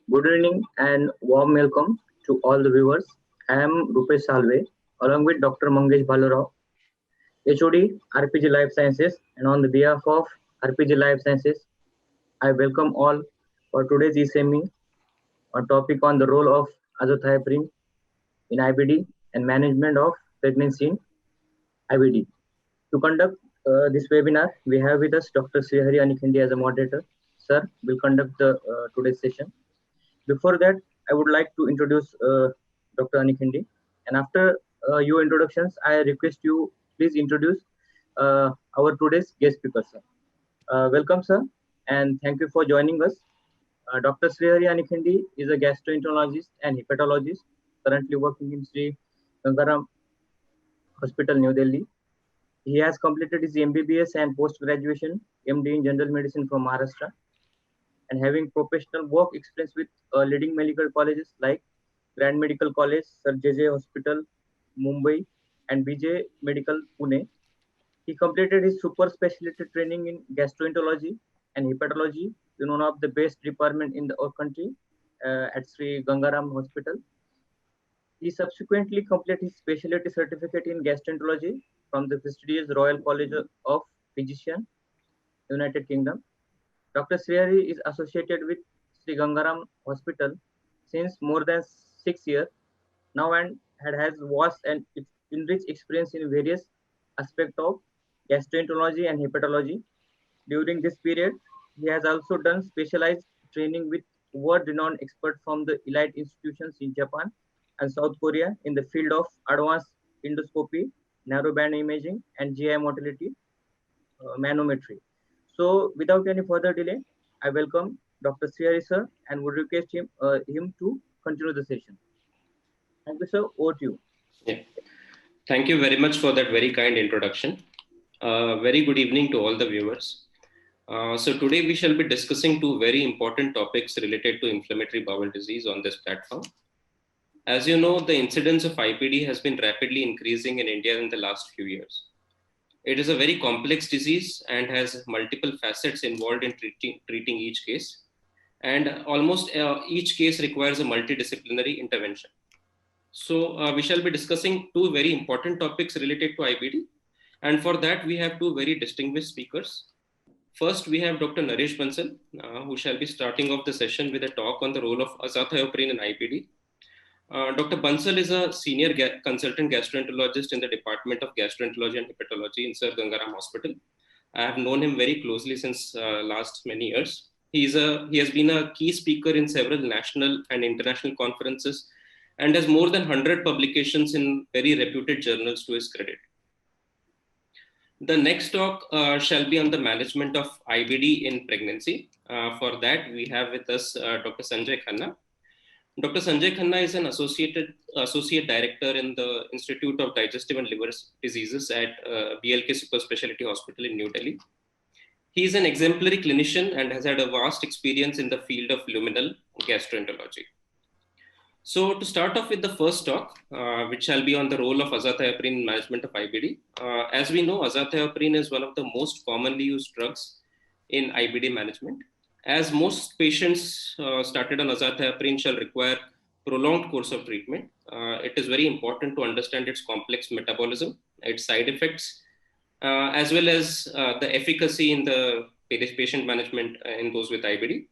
Good evening and warm welcome to all the viewers. I am Rupesh Salve along with Dr. Mangesh Balurao, HOD RPG Life Sciences, and on the behalf of RPG Life Sciences, I welcome all for today's e-semi, a topic on the role of azathioprine in IBD and management of pregnancy in IBD. To conduct this webinar, we have with us Dr. Srihari Anikindi as a moderator. Sir will conduct the today's session. Before that, I would like to introduce Dr. Anikindi. And after your introductions, I request you please introduce our today's guest speaker, sir. Welcome, sir, and thank you for joining us. Dr. Srihari Anikindi is a gastroenterologist and hepatologist currently working in Sri Gangaram Hospital, New Delhi. He has completed his MBBS and post-graduation MD in General Medicine from Maharashtra and having professional work experience with leading medical colleges like Grand Medical College, Sir JJ Hospital, Mumbai, and BJ Medical, Pune. He completed his super specialty training in gastroenterology and hepatology in one of the best department in our country at Sri Gangaram Hospital. He subsequently completed his specialty certificate in gastroenterology from the prestigious Royal College of Physicians, United Kingdom. Dr. Srihari is associated with Sri Gangaram Hospital since more than 6 years now and has vast and enriched experience in various aspects of gastroenterology and hepatology. During this period, he has also done specialized training with world-renowned experts from the elite institutions in Japan and South Korea in the field of advanced endoscopy, narrowband imaging, and GI motility manometry. So, without any further delay, I welcome Dr. Srihari sir and would request him to continue the session. Thank you, sir. Over to you. Yeah. Thank you very much for that very kind introduction. Very good evening to all the viewers. So today we shall be discussing two very important topics related to inflammatory bowel disease on this platform. As you know, the incidence of IBD has been rapidly increasing in India in the last few years. It is a very complex disease and has multiple facets involved in treating each case. And almost each case requires a multidisciplinary intervention. So we shall be discussing two very important topics related to IBD. And for that, we have two very distinguished speakers. First, we have Dr. Naresh Bansal, who shall be starting off the session with a talk on the role of azathioprine in IBD. Dr. Bansal is a senior consultant gastroenterologist in the Department of Gastroenterology and Hepatology in Sir Gangaram Hospital. I have known him very closely since last many years. He has been a key speaker in several national and international conferences and has more than 100 publications in very reputed journals to his credit. The next talk shall be on the management of IBD in pregnancy. For that, we have with us Dr. Sanjay Khanna. Dr. Sanjay Khanna is an associate director in the Institute of Digestive and Liver Diseases at BLK Super Specialty Hospital in New Delhi. He is an exemplary clinician and has had a vast experience in the field of luminal gastroenterology. So to start off with the first talk, which shall be on the role of azathioprine in management of IBD. As we know, azathioprine is one of the most commonly used drugs in IBD management. As most patients started on azathioprine shall require prolonged course of treatment, it is very important to understand its complex metabolism, its side effects, as well as the efficacy in the patient management in those with IBD.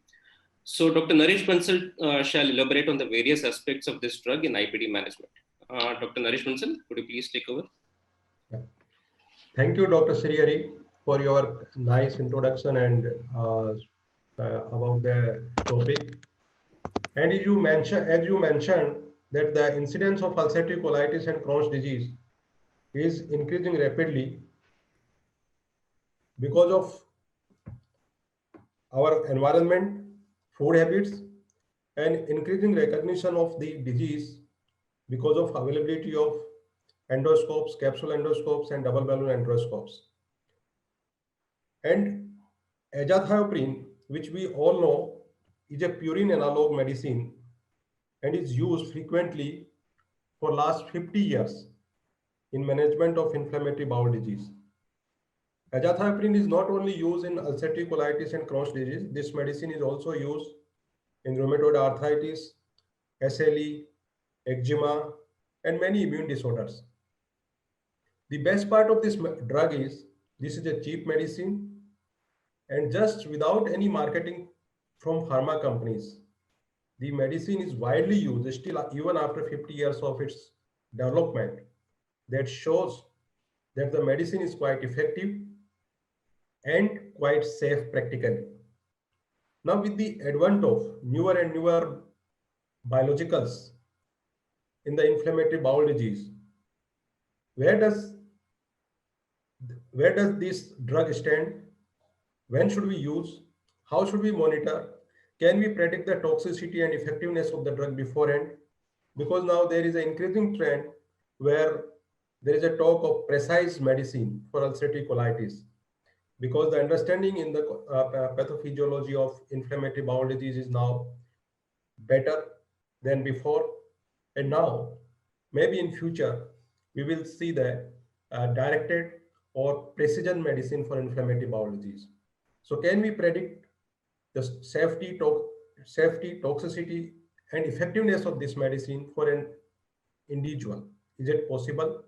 So Dr. Naresh Bansal shall elaborate on the various aspects of this drug in IBD management. Dr. Naresh Bansal, could you please take over? Yeah. Thank you, Dr. Srihari, for your nice introduction and about the topic. And as you mentioned that the incidence of ulcerative colitis and Crohn's disease is increasing rapidly because of our environment, food habits, and increasing recognition of the disease because of availability of endoscopes, capsule endoscopes, and double balloon endoscopes. And azathioprine, which we all know is a purine analog medicine and is used frequently for last 50 years in management of inflammatory bowel disease. Azathioprine is not only used in ulcerative colitis and Crohn's disease, this medicine is also used in rheumatoid arthritis, SLE, eczema, and many immune disorders. The best part of this drug is this is a cheap medicine and just without any marketing from pharma companies. The medicine is widely used still even after 50 years of its development. That shows that the medicine is quite effective and quite safe practically. Now with the advent of newer and newer biologicals in the inflammatory bowel disease, where does this drug stand? When should we use? How should we monitor? Can we predict the toxicity and effectiveness of the drug beforehand? Because now there is an increasing trend where there is a talk of precise medicine for ulcerative colitis, because the understanding in the pathophysiology of inflammatory bowel disease is now better than before. And now, maybe in future, we will see the directed or precision medicine for inflammatory bowel disease. So can we predict the safety, toxicity, and effectiveness of this medicine for an individual? Is it possible?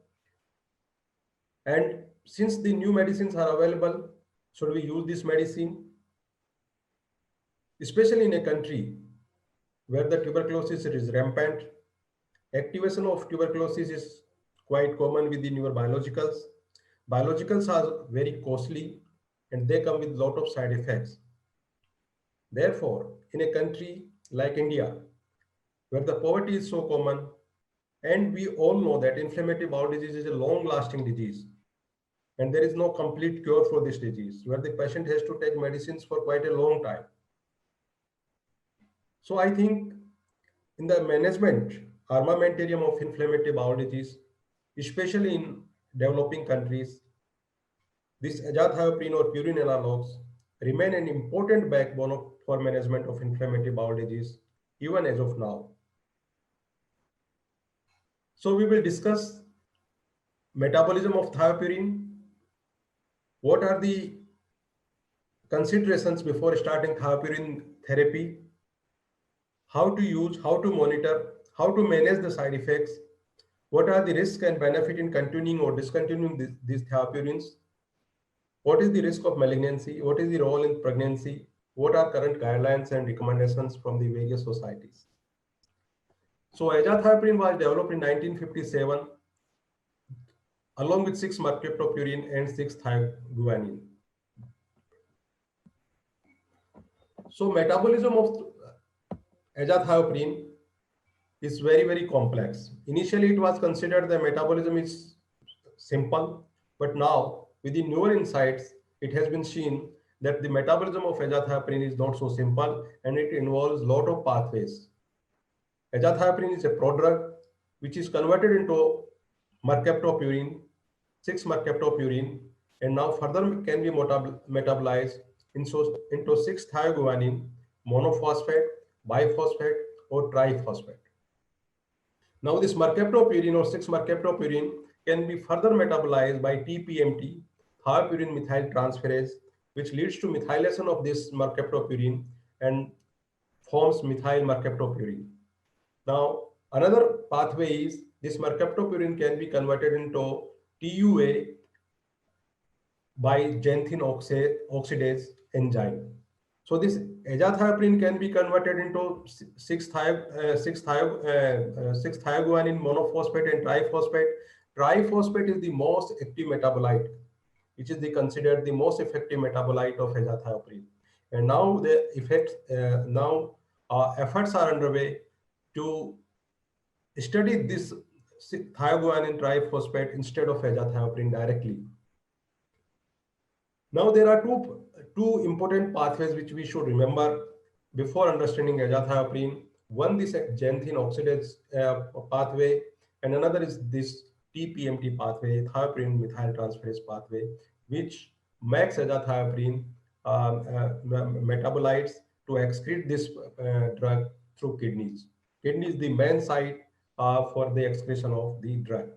And since the new medicines are available, should we use this medicine? Especially in a country where the tuberculosis is rampant, activation of tuberculosis is quite common with the newer biologicals. Biologicals are very costly and they come with a lot of side effects. Therefore, in a country like India, where the poverty is so common, and we all know that inflammatory bowel disease is a long-lasting disease, and there is no complete cure for this disease, where the patient has to take medicines for quite a long time. So I think in the management armamentarium of inflammatory bowel disease, especially in developing countries, this azathioprine or purine analogs remain an important backbone for management of inflammatory bowel disease, even as of now. So we will discuss metabolism of thiopurine. What are the considerations before starting thiopurine therapy? How to use, how to monitor, how to manage the side effects? What are the risks and benefit in continuing or discontinuing these thiopurines? What is the risk of malignancy? What is the role in pregnancy? What are current guidelines and recommendations from the various societies? So azathioprine was developed in 1957 along with 6-mercaptopurine and 6-thioguanine. So metabolism of azathioprine is very, very complex. Initially, it was considered the metabolism is simple, but now with the newer insights, it has been seen that the metabolism of azathioprine is not so simple and it involves a lot of pathways. Azathioprine is a prodrug which is converted into mercaptopurine, 6-mercaptopurine, and now further can be metabolized into 6-thioguanine, monophosphate, biphosphate, or triphosphate. Now this mercaptopurine or 6-mercaptopurine can be further metabolized by TPMT, thiopurine methyl transferase, which leads to methylation of this mercaptopurine and forms methyl mercaptopurine. Now, another pathway is this mercaptopurine can be converted into TUA by xanthine oxidase enzyme. So this azathioprine can be converted into 6-thioguanine monophosphate and triphosphate. Triphosphate is the most active metabolite, which is considered the most effective metabolite of azathioprine. And now the efforts are underway to study this thioguanine triphosphate instead of azathioprine directly. Now there are two important pathways which we should remember before understanding azathioprine. One is xanthine oxidase pathway, and another is this TPMT pathway, thiopurine methyl transferase pathway, which makes azathioprine metabolites to excrete this drug through kidneys. Kidney is the main site for the excretion of the drug.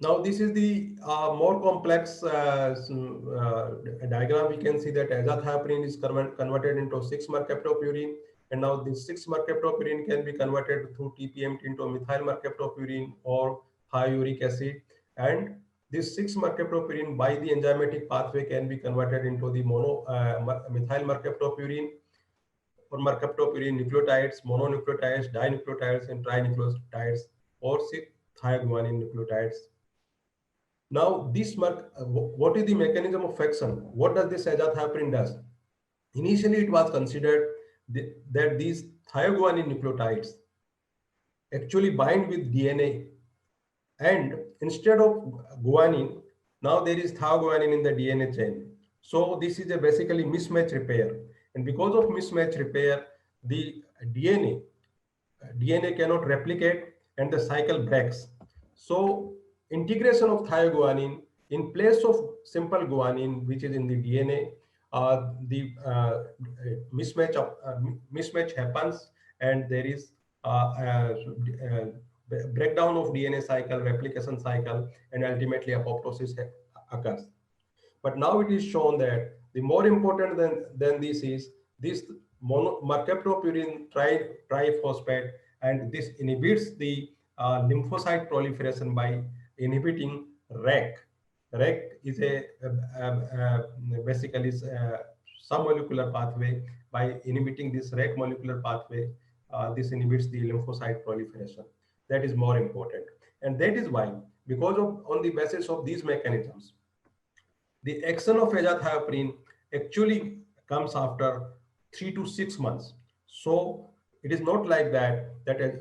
Now this is the more complex diagram. We can see that azathioprine is converted into 6-mercaptopurine, and now this 6-mercaptopurine can be converted through TPMT into methyl-mercaptopurine or thiourea acid, and this 6-mercaptopurine by the enzymatic pathway can be converted into the methyl-mercaptopurine or mercaptopurine nucleotides, mononucleotides, dinucleotides, and trinucleotides, or 6-thioguanine nucleotides. Now, what is the mechanism of action? What does this azathioprine does? Initially, it was considered that these thioguanine nucleotides actually bind with DNA, and instead of guanine, now there is thioguanine in the DNA chain. So this is a basically mismatch repair, and because of mismatch repair, the DNA cannot replicate and the cycle breaks. So integration of thioguanine in place of simple guanine, which is in the DNA, the mismatch happens, and there is breakdown of DNA cycle, replication cycle, and ultimately apoptosis occurs. But now it is shown that the more important than this is this mercaptopurine triphosphate, and this inhibits the lymphocyte proliferation by inhibiting REC. REC is basically some molecular pathway. By inhibiting this REC molecular pathway, this inhibits the lymphocyte proliferation. That is more important, and that is why, because of on the basis of these mechanisms, the action of azathioprine actually comes after 3 to 6 months. So it is not like that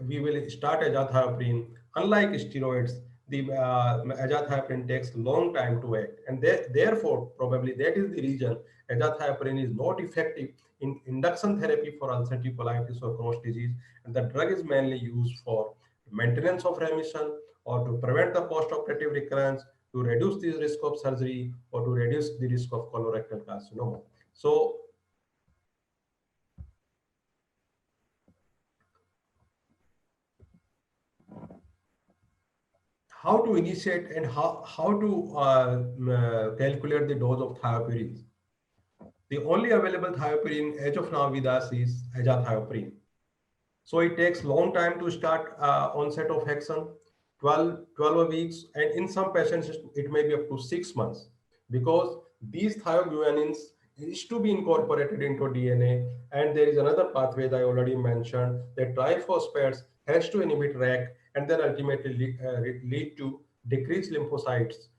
we will start azathioprine. Unlike steroids, the azathioprine takes long time to act, and therefore probably that is the reason azathioprine is not effective in induction therapy for ulcerative colitis or Crohn's disease, and the drug is mainly used for maintenance of remission or to prevent the post-operative recurrence, to reduce the risk of surgery, or to reduce the risk of colorectal carcinoma. So how to initiate and how to calculate the dose of thiopurine? The only available thiopurine as of now with us is azathioprine. So it takes long time to start onset of action, 12 weeks, and in some patients it may be up to 6 months, because these thioguanines is to be incorporated into DNA, and there is another pathway that I already mentioned, that triphosphates has to inhibit REC and then ultimately lead to decreased lymphocytes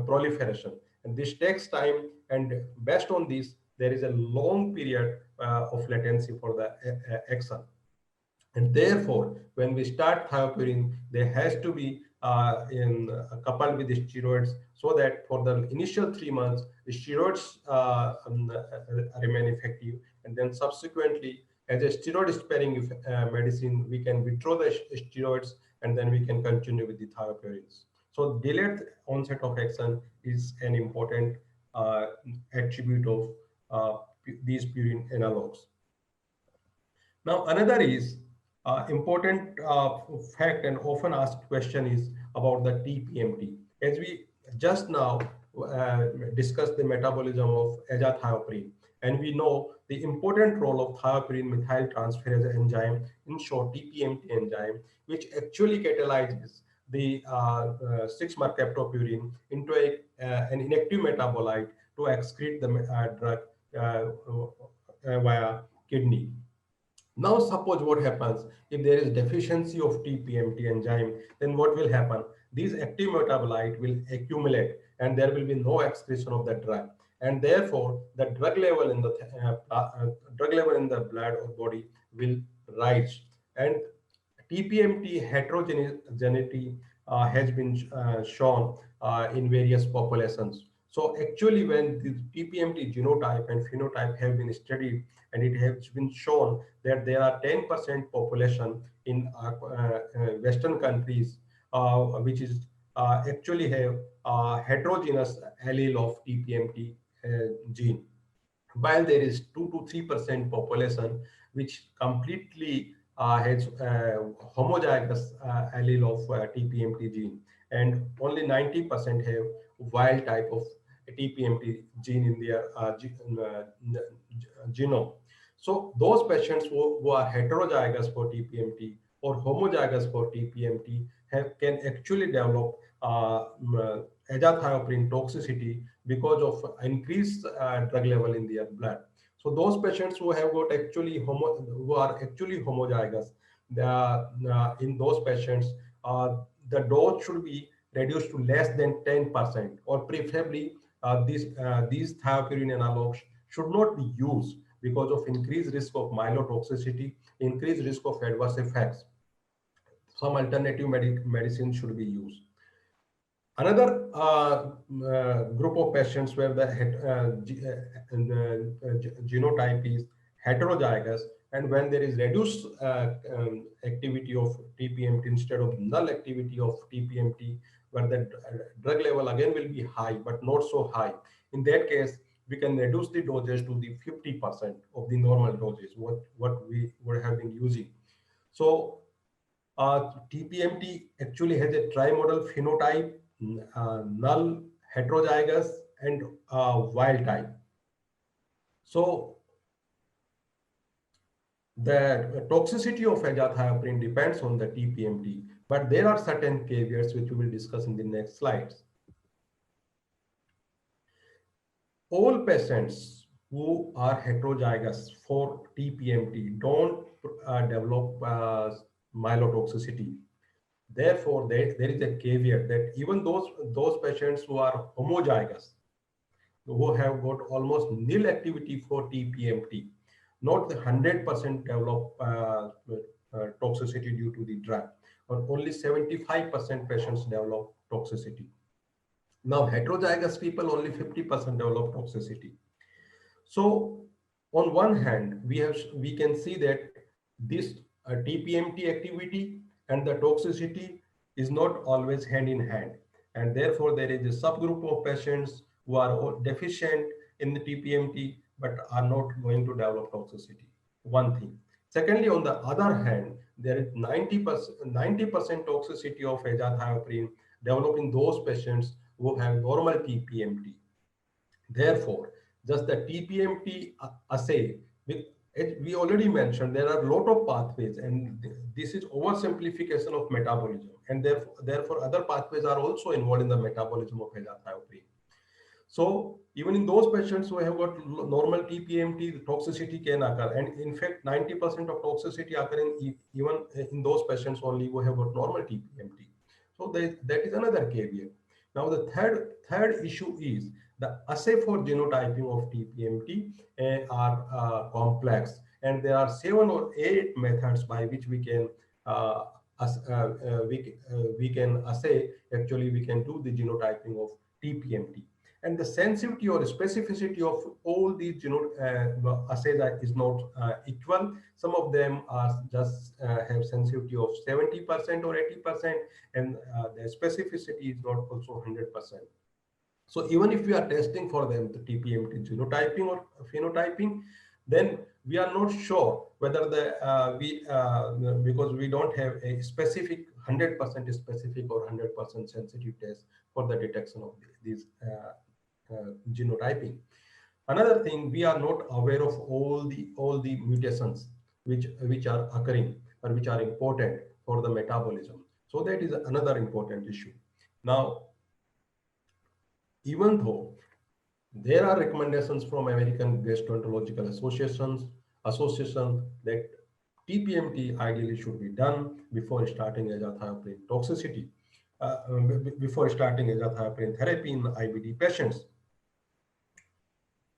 proliferation, and this takes time, and based on this there is a long period of latency for the action. And therefore, when we start thiopurine, there has to be coupled with the steroids, so that for the initial 3 months, the steroids remain effective, and then subsequently, as a steroid-sparing medicine, we can withdraw the steroids, and then we can continue with the thiopurines. So delayed onset of action is an important attribute of these purine analogs. Now, another is important fact and often asked question is about the TPMT. As we just now discussed the metabolism of azathioprine, and we know the important role of thiopurine methyltransferase enzyme, in short TPMT enzyme, which actually catalyzes the 6-mercaptopurine into an inactive metabolite to excrete the drug via kidney. Now, suppose what happens if there is deficiency of TPMT enzyme, then what will happen? These active metabolite will accumulate, and there will be no excretion of the drug, and therefore the drug level in the blood or body will rise. And TPMT heterogeneity has been shown in various populations. So actually, when the TPMT genotype and phenotype have been studied, and it has been shown that there are 10% population in Western countries which is actually have heterogeneous allele of TPMT gene, while there is 2 to 3% population which completely has homozygous allele of TPMT gene. and only 90% have wild type of TPMT gene in their genome. So those patients who are heterozygous for TPMT or homozygous for TPMT can actually develop azathioprine toxicity because of increased drug level in their blood. So those patients who have got who are actually homozygous, in those patients, the dose should be reduced to less than 10%, or preferably these thiopurine analogs should not be used because of increased risk of myelotoxicity, increased risk of adverse effects. Some alternative medicine should be used. Another group of patients where the genotype is heterozygous, and when there is reduced activity of TPMT instead of null activity of TPMT, where the drug level again will be high but not so high. In that case, we can reduce the dosage to the 50% of the normal dosage, what we would have been using. So TPMT actually has a trimodal phenotype, null, heterozygous, and wild type. So the toxicity of azathioprine depends on the TPMT, but there are certain caveats which we will discuss in the next slides. All patients who are heterozygous for TPMT don't develop myelotoxicity. Therefore, there is a caveat that even those patients who are homozygous, who have got almost nil activity for TPMT, not the 100% develop toxicity due to the drug, or only 75% patients develop toxicity. Now, heterozygous people, only 50% develop toxicity. So, on one hand, we can see that this TPMT activity and the toxicity is not always hand in hand, and therefore there is a subgroup of patients who are deficient in the TPMT but are not going to develop toxicity. One thing. Secondly, on the other hand, there is 90% toxicity of azathioprine developing those patients who have normal TPMT. Therefore, just the TPMT assay, we already mentioned there are a lot of pathways, and this is oversimplification of metabolism, and therefore other pathways are also involved in the metabolism of azathioprine. So even in those patients who have got normal TPMT, the toxicity can occur, and in fact 90% of toxicity occurring even in those patients only who have got normal TPMT. So that is another caveat. Now the third issue is the assay for genotyping of TPMT are complex, and there are 7 or 8 methods by which we can we can assay. Actually, we can do the genotyping of TPMT, and the sensitivity or specificity of all these assays is not equal. Some of them are just have sensitivity of 70% or 80%, and the specificity is not also 100%. So even if we are testing for them the TPMT genotyping or phenotyping, then we are not sure whether because we don't have a specific 100% specific or 100% sensitive test for the detection of these genotyping. Another thing, we are not aware of all the mutations which are occurring or which are important for the metabolism. So that is another important issue. Now, even though there are recommendations from American Gastroenterological Association that TPMT ideally should be done before starting azathioprine toxicity, before starting azathioprine therapy in IBD patients,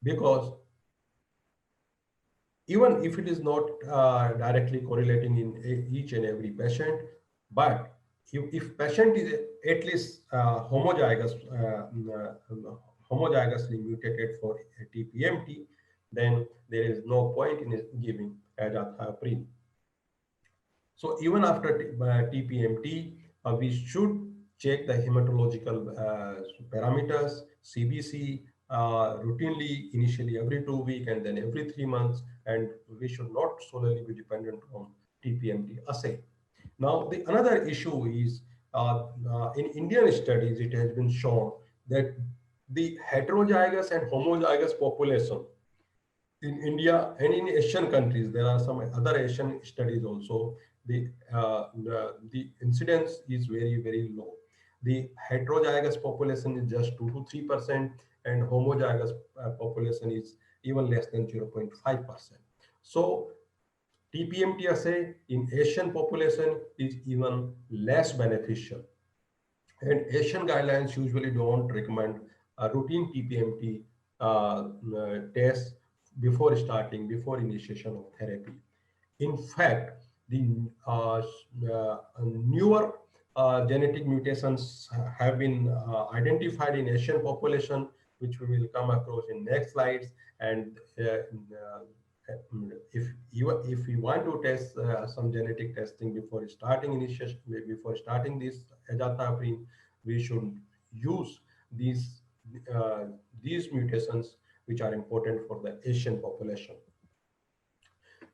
because even if it is not directly correlating in each and every patient, but if patient is at least homozygously mutated for TPMT, then there is no point in giving azathioprine. So even after TPMT, we should check the hematological parameters, CBC, routinely, initially every 2 weeks and then every 3 months, and we should not solely be dependent on TPMT assay. Now, the another issue is in Indian studies, it has been shown that the heterozygous and homozygous population in India and in Asian countries, there are some other Asian studies also, the incidence is very, very low. The heterozygous population is just 2 to 3%, and homozygous population is even less than 0.5%. So TPMT-assay in Asian population is even less beneficial. And Asian guidelines usually don't recommend a routine TPMT test before initiation of therapy. In fact, the newer genetic mutations have been identified in Asian population, which we will come across in next slides. And if we want to test some genetic testing before starting initiation, before starting this azathioprine, we should use these these mutations which are important for the Asian population.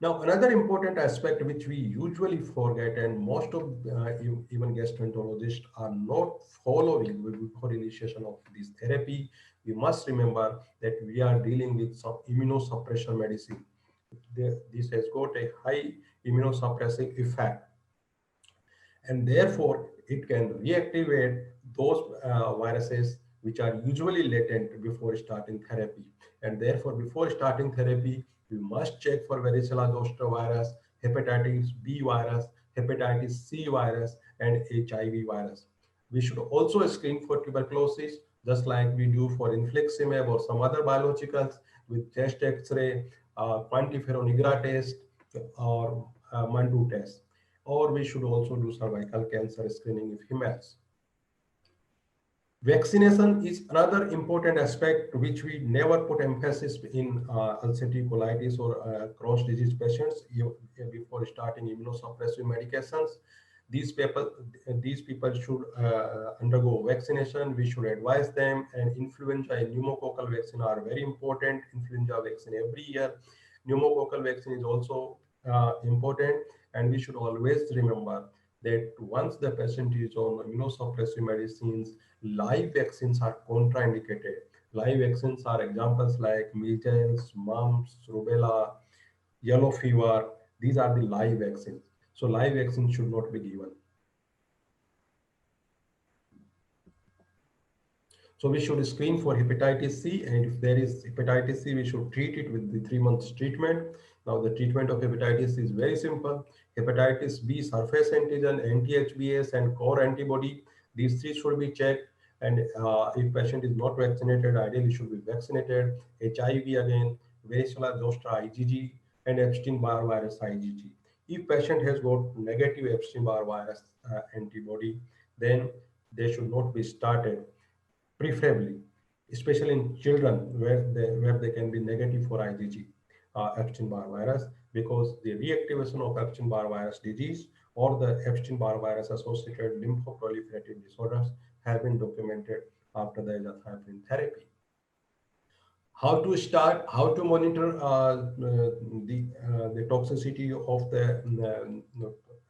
Now, another important aspect which we usually forget, and most of even gastroenterologists are not following before initiation of this therapy, we must remember that we are dealing with some immunosuppression medicine. This has got a high immunosuppressive effect, and therefore it can reactivate those viruses which are usually latent before starting therapy. And therefore, before starting therapy, we must check for varicella zoster virus, hepatitis B virus, hepatitis C virus, and HIV virus. We should also screen for tuberculosis, just like we do for infliximab or some other biologicals, with chest X-ray, quantiferon IGRA test, or Mantoux test. Or we should also do cervical cancer screening if females. Vaccination is another important aspect which we never put emphasis in ulcerative colitis or Crohn's disease patients before starting immunosuppressive medications. These people should undergo vaccination. We should advise them, and influenza and pneumococcal vaccine are very important. Influenza vaccine every year. Pneumococcal vaccine is also important, and we should always remember that once the patient is on immunosuppressive medicines, live vaccines are contraindicated. Live vaccines are examples like measles, mumps, rubella, yellow fever. These are the live vaccines. So live vaccines should not be given. So we should screen for hepatitis C, and if there is hepatitis C, we should treat it with the 3 months treatment. Now the treatment of hepatitis C is very simple. Hepatitis B surface antigen, anti-HBs, and core antibody. These three should be checked. And if patient is not vaccinated, ideally should be vaccinated. HIV again, varicella zoster IgG, and Epstein-Barr virus IgG. If patient has got negative Epstein-Barr virus antibody, then they should not be started, preferably, especially in children where they can be negative for IgG, Epstein-Barr virus, because the reactivation of Epstein-Barr virus disease or the Epstein-Barr virus associated lymphoproliferative disorders have been documented after the azathioprine therapy. How to start, how to monitor the toxicity of the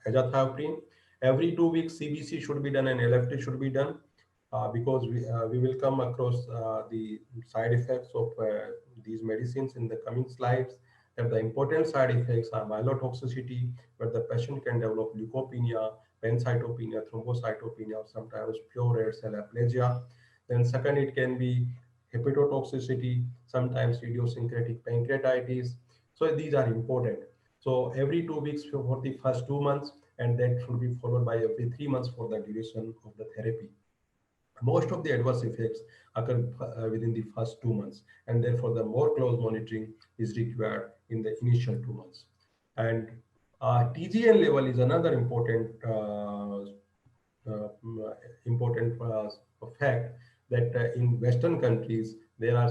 azathioprine. Every 2 weeks, CBC should be done and LFT should be done, because we will come across the side effects of these medicines in the coming slides. And the important side effects are myelotoxicity, where the patient can develop leukopenia, pancytopenia, thrombocytopenia, or sometimes pure red cell aplasia. Then second, it can be hepatotoxicity, sometimes idiosyncratic pancreatitis. So these are important. So every 2 weeks for the first 2 months, and that should be followed by every 3 months for the duration of the therapy. Most of the adverse effects occur within the first 2 months, and therefore the more close monitoring is required in the initial 2 months. And TGN level is another important fact, that in Western countries there are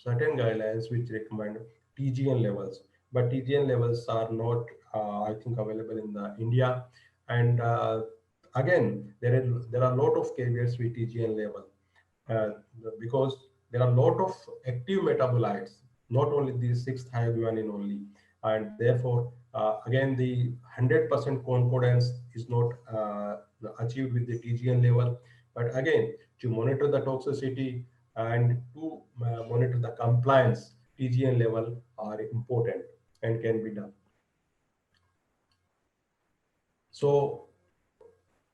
certain guidelines which recommend TGN levels, but TGN levels are not, I think, available in India. And again, there are a lot of caveats with TGN level, because there are a lot of active metabolites, not only the 6-thiaguanine only. and therefore again the 100% concordance is not achieved with the TGN level. But again, to monitor the toxicity and to monitor the compliance, TGN level are important and can be done. So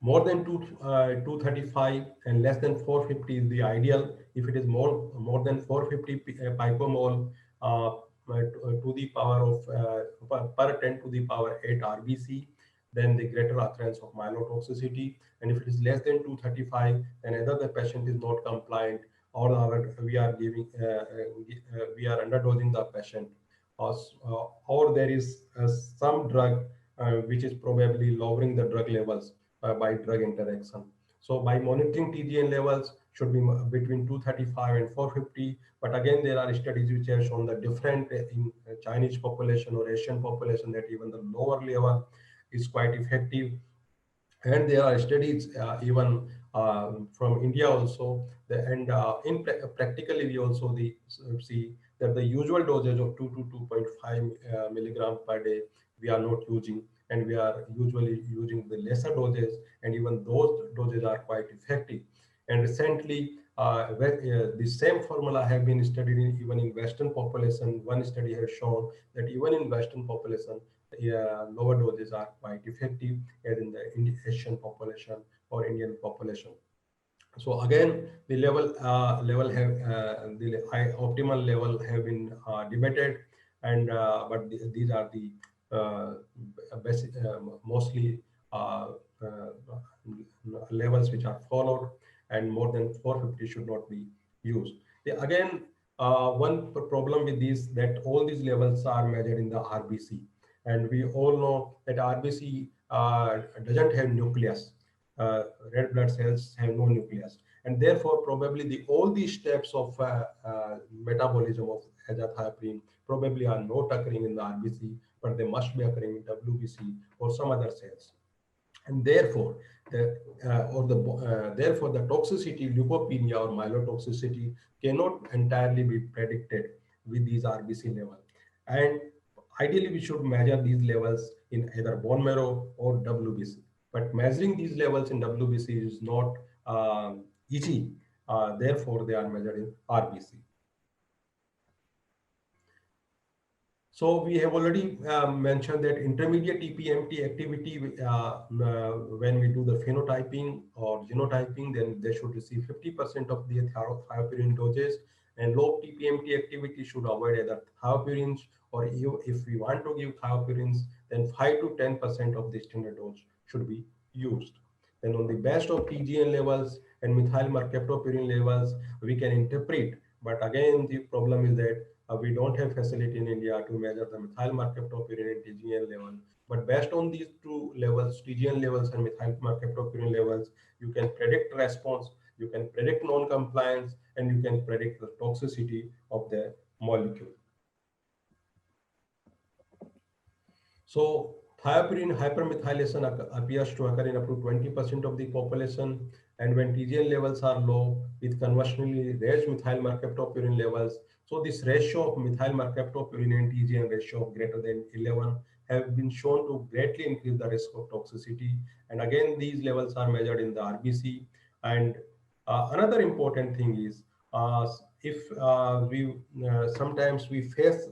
more than 235 and less than 450 is the ideal. If it is more than 450 picomole to the power of per 10 to the power 8 RBC, then the greater occurrence of myelotoxicity. And if it is less than 235, then either the patient is not compliant, or we are giving we are underdosing the patient, or there is some drug which is probably lowering the drug levels by drug interaction. So by monitoring TGN levels should be between 235 and 450. But again, there are studies which have shown the different in Chinese population or Asian population that even the lower level is quite effective. And there are studies even from India also, and practically we also see that the usual dosage of 2 to 2.5 milligram per day we are not using, and we are usually using the lesser doses, and even those doses are quite effective. And recently, the same formula have been studied even in Western population. One study has shown that even in Western population, lower doses are quite effective as in the Asian population or Indian population. So again, the level have the optimal level have been debated, and but these are the basic, mostly levels which are followed, and more than 450 should not be used. Again, one problem with these, that all these levels are measured in the RBC, and we all know that RBC doesn't have nucleus. Red blood cells have no nucleus, and therefore probably all these steps of metabolism of azathioprine probably are not occurring in the RBC, but they must be occurring in WBC or some other cells. And therefore therefore the toxicity, leukopenia or myelotoxicity, cannot entirely be predicted with these RBC level. And ideally we should measure these levels in either bone marrow or WBC, but measuring these levels in WBC is not easy. Therefore they are measured in RBC. So we have already mentioned that intermediate TPMT activity, when we do the phenotyping or genotyping, then they should receive 50% of the thiopurine doses, and low TPMT activity should avoid either thiopurines, or if we want to give thiopurines, then 5 to 10% of the standard dose should be used. Then on the base of TGN levels and methyl mercaptopurine levels, we can interpret. But again, the problem is that we don't have facility in India to measure the methyl mercaptopurine and TGN level. But based on these two levels, TGN levels and methyl mercaptopurine levels, you can predict response, you can predict non-compliance, and you can predict the toxicity of the molecule. So thiopurine hypermethylation appears to occur in up to 20% of the population, and when TGN levels are low with conventionally raised methyl mercaptopurine levels, so this ratio of methyl mercaptopurine and TGN ratio of greater than 11 have been shown to greatly increase the risk of toxicity. And again, these levels are measured in the RBC. And another important thing is, if we sometimes we face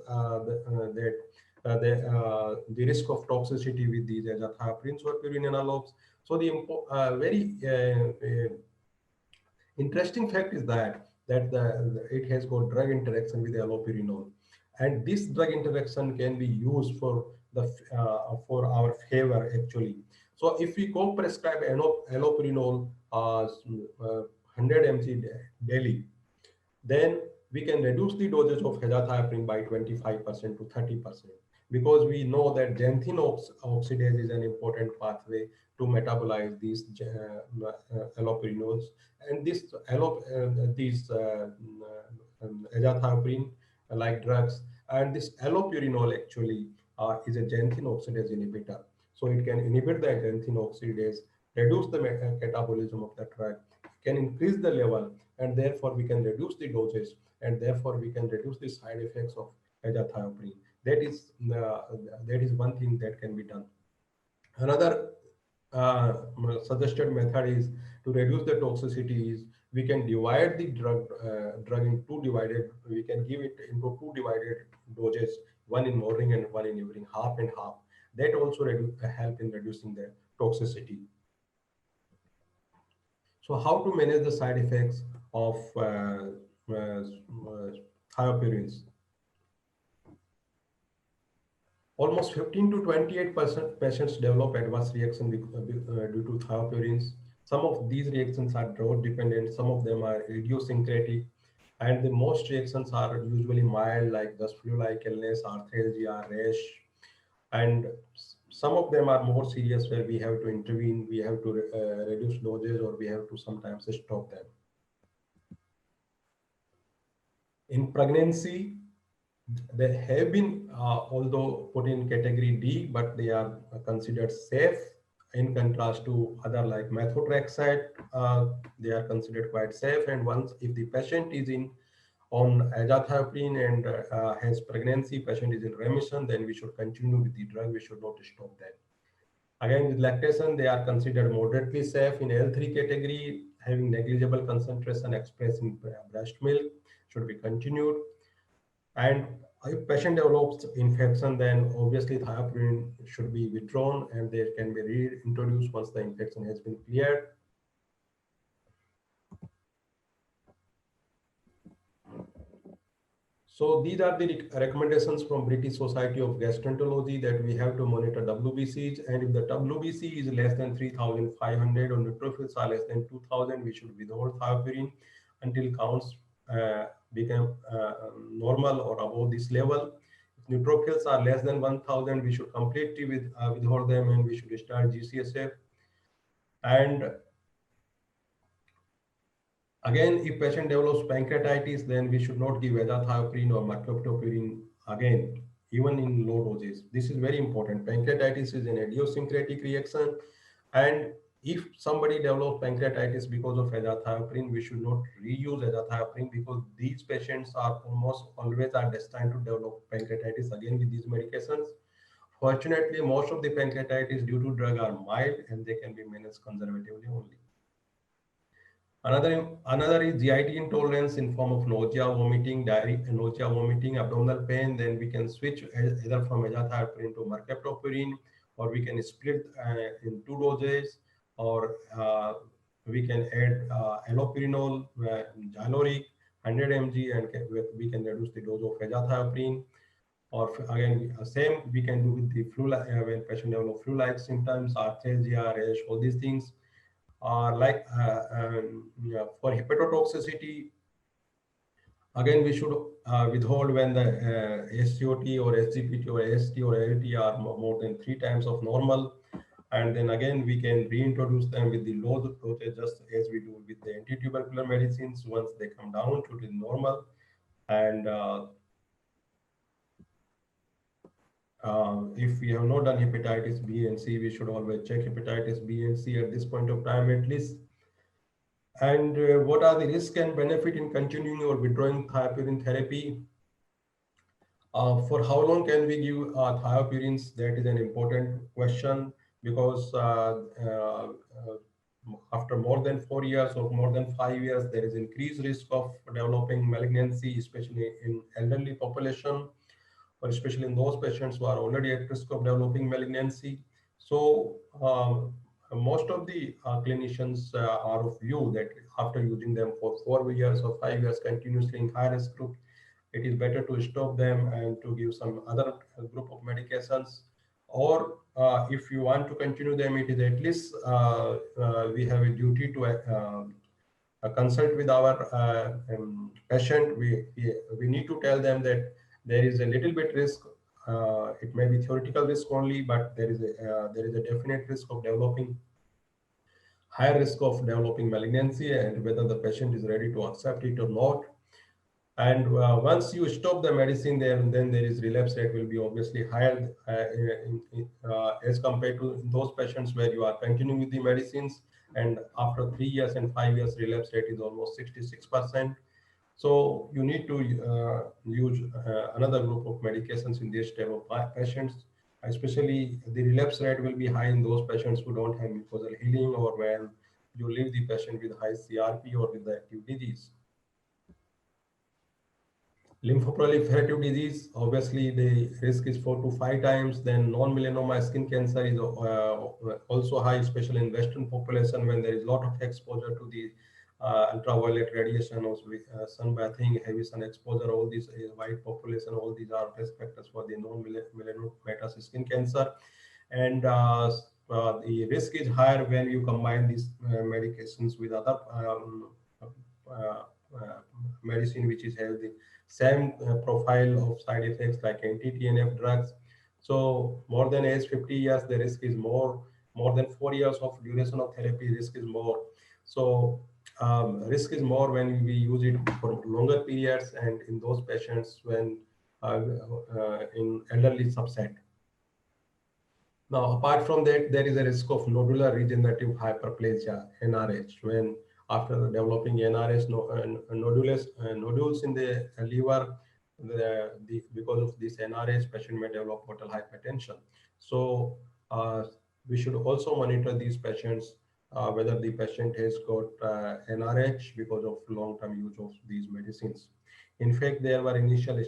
the risk of toxicity with these azathioprines or purine analogs. So the very interesting fact is that it has got drug interaction with allopurinol, and this drug interaction can be used for our favor actually. So if we co-prescribe allopurinol 100 mg daily, then we can reduce the dosage of azathioprine by 25% to 30%, because we know that xanthine oxidase is an important pathway to metabolize these allopurinols, and these azathioprine like drugs, and this allopurinol actually is a xanthine oxidase inhibitor. So it can inhibit the xanthine oxidase, reduce the catabolism of the drug, can increase the level, and therefore we can reduce the dosage, and therefore we can reduce the side effects of azathioprine. That is one thing that can be done. Another suggested method is to reduce the toxicity is we can divide the drug in two divided. We can give it into two divided doses, one in morning and one in evening, half and half. That also help in reducing the toxicity. So how to manage the side effects of thiopurines? Almost 15 to 28% patients develop adverse reaction due to thiopurines. Some of these reactions are drought dependent, some of them are idiosyncratic, and the most reactions are usually mild, like just flu-like illness, arthralgia, rash, and some of them are more serious where we have to intervene, we have to reduce doses, or we have to sometimes stop them. In pregnancy, they have been, although put in category D, but they are considered safe in contrast to other like methotrexate. They are considered quite safe. And once if the patient is on azathioprine and has pregnancy, patient is in remission, then we should continue with the drug. We should not stop that. Again, with lactation, they are considered moderately safe in L3 category, having negligible concentration expressed in breast milk, should be continued. And if patient develops infection, then obviously thiopurine should be withdrawn and they can be reintroduced once the infection has been cleared. So these are the recommendations from British Society of Gastroenterology that we have to monitor WBCs, and if the WBC is less than 3,500 or neutrophils are less than 2,000, we should withhold thiopurine until counts become normal or above this level. If neutrophils are less than 1,000, we should completely withhold them and we should start GCSF. And again, if patient develops pancreatitis, then we should not give azathioprine or mercaptopurine again, even in low doses. This is very important. Pancreatitis is an idiosyncratic reaction, and if somebody develops pancreatitis because of azathioprine, we should not reuse azathioprine because these patients are almost always are destined to develop pancreatitis again with these medications. Fortunately, most of the pancreatitis due to drug are mild and they can be managed conservatively only. Another is GIT intolerance in form of nausea, vomiting, diarrhea, nausea, vomiting, abdominal pain. Then we can switch either from azathioprine to mercaptopurine, or we can split in two doses, or we can add allopurinol, Gyloric, 100 mg, and we can reduce the dose of azathioprine. Or again, same we can do with the flu when patient develop flu-like symptoms, arthralgia, rash, all these things. For hepatotoxicity, again, we should withhold when the SGOT or SGPT or AST or ALT are more than 3 times of normal. And then again, we can reintroduce them with the low dosage, just as we do with the antitubercular medicines once they come down to the normal. And if we have not done hepatitis B and C, we should always check hepatitis B and C at this point of time at least. And what are the risks and benefit in continuing or withdrawing thiopurine therapy? For how long can we give thiopurines? That is an important question, because after more than 4 years or more than 5 years, there is increased risk of developing malignancy, especially in elderly population, or especially in those patients who are already at risk of developing malignancy. So most of the clinicians are of view that after using them for 4 years or 5 years continuously in high risk group, it is better to stop them and to give some other group of medications. Or if you want to continue them, it is at least we have a duty to consult with our patient. We need to tell them that there is a little bit risk. It may be theoretical risk only, but there is a definite risk of developing higher risk of developing malignancy, and whether the patient is ready to accept it or not. And once you stop the medicine, then there is relapse rate will be obviously higher as compared to those patients where you are continuing with the medicines. And after 3 years and 5 years, relapse rate is almost 66%. So you need to use another group of medications in this type of patients. Especially the relapse rate will be high in those patients who don't have mucosal healing, or when you leave the patient with high CRP or with the active disease. Lymphoproliferative disease, obviously the risk is 4 to 5 times. Then non-melanoma skin cancer is also high, especially in Western population when there is a lot of exposure to the ultraviolet radiation, also sunbathing, heavy sun exposure. All these white population, all these are risk factors for the non-melanomatous skin cancer. And the risk is higher when you combine these medications with other medicine which is healthy. Same profile of side effects like anti-TNF drugs. So more than age 50 years, the risk is more. More than 4 years of duration of therapy, risk is more. So risk is more when we use it for longer periods, and in those patients when in elderly subset. Now, apart from that, there is a risk of nodular regenerative hyperplasia, NRH, when after developing NRH, nodules in the liver, because of this NRH, patient may develop portal hypertension. So we should also monitor these patients, whether the patient has got NRH because of long-term use of these medicines. In fact, there were initial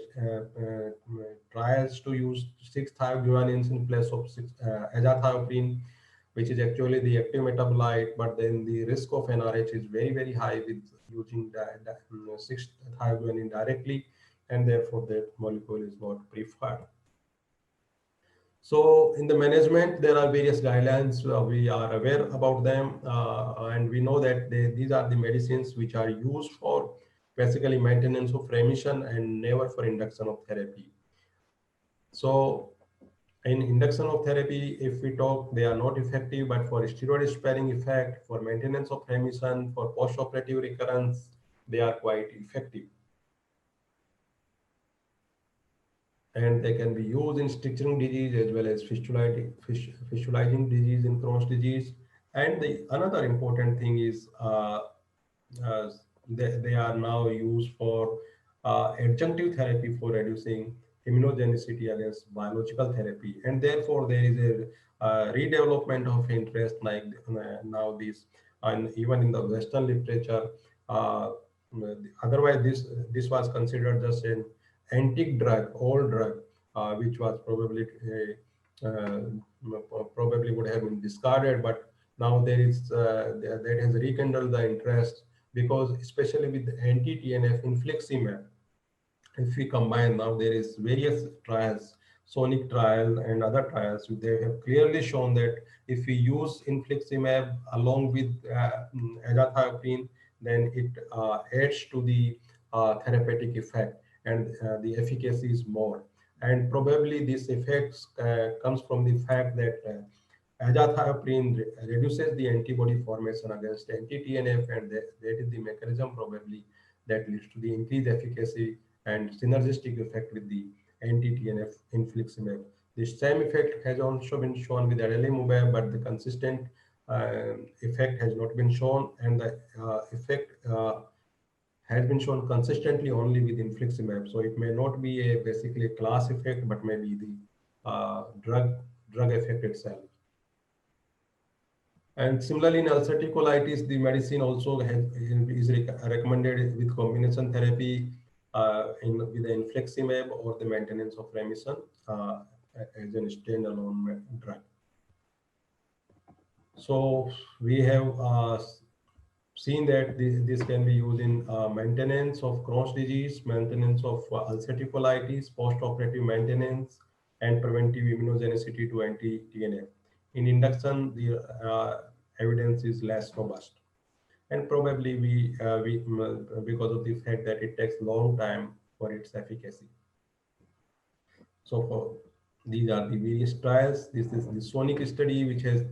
trials to use 6-thioguanins in place of azathioprine, which is actually the active metabolite, but then the risk of NRH is very, very high with using 6-thioguanin directly, and therefore that molecule is not preferred. So in the management, there are various guidelines. We are aware about them, and we know that these are the medicines which are used for basically maintenance of remission and never for induction of therapy. So in induction of therapy, if we talk, they are not effective, but for steroid sparing effect, for maintenance of remission, for post-operative recurrence, they are quite effective. And they can be used in structuring disease as well as fistulizing disease in Crohn's disease. And another important thing is they are now used for adjunctive therapy for reducing immunogenicity against biological therapy. And therefore, there is a redevelopment of interest like now this, and even in the Western literature, otherwise this was considered just an antique drug, old drug, which was probably would have been discarded, but now there is that has rekindled the interest, because especially with anti-TNF infliximab, if we combine, now there is various trials, Sonic trial and other trials, they have clearly shown that if we use infliximab along with azathioprine, then it adds to the therapeutic effect, and the efficacy is more. And probably this effect comes from the fact that azathioprine reduces the antibody formation against anti-TNF, and that is the mechanism probably that leads to the increased efficacy and synergistic effect with the anti-TNF infliximab. The same effect has also been shown with adalimumab, but the consistent effect has not been shown, and the effect has been shown consistently only with infliximab. So it may not be a basically class effect, but maybe the drug effect itself. And similarly, in ulcerative colitis, the medicine also is recommended with combination therapy with the infliximab or the maintenance of remission as a standalone drug. So we have seen that this can be used in maintenance of Crohn's disease, maintenance of ulcerative colitis, post-operative maintenance, and preventive immunogenicity to anti-TNF. In induction, the evidence is less robust, and probably we because of the fact that it takes long time for its efficacy. So these are the various trials. This is the Sonic study, which has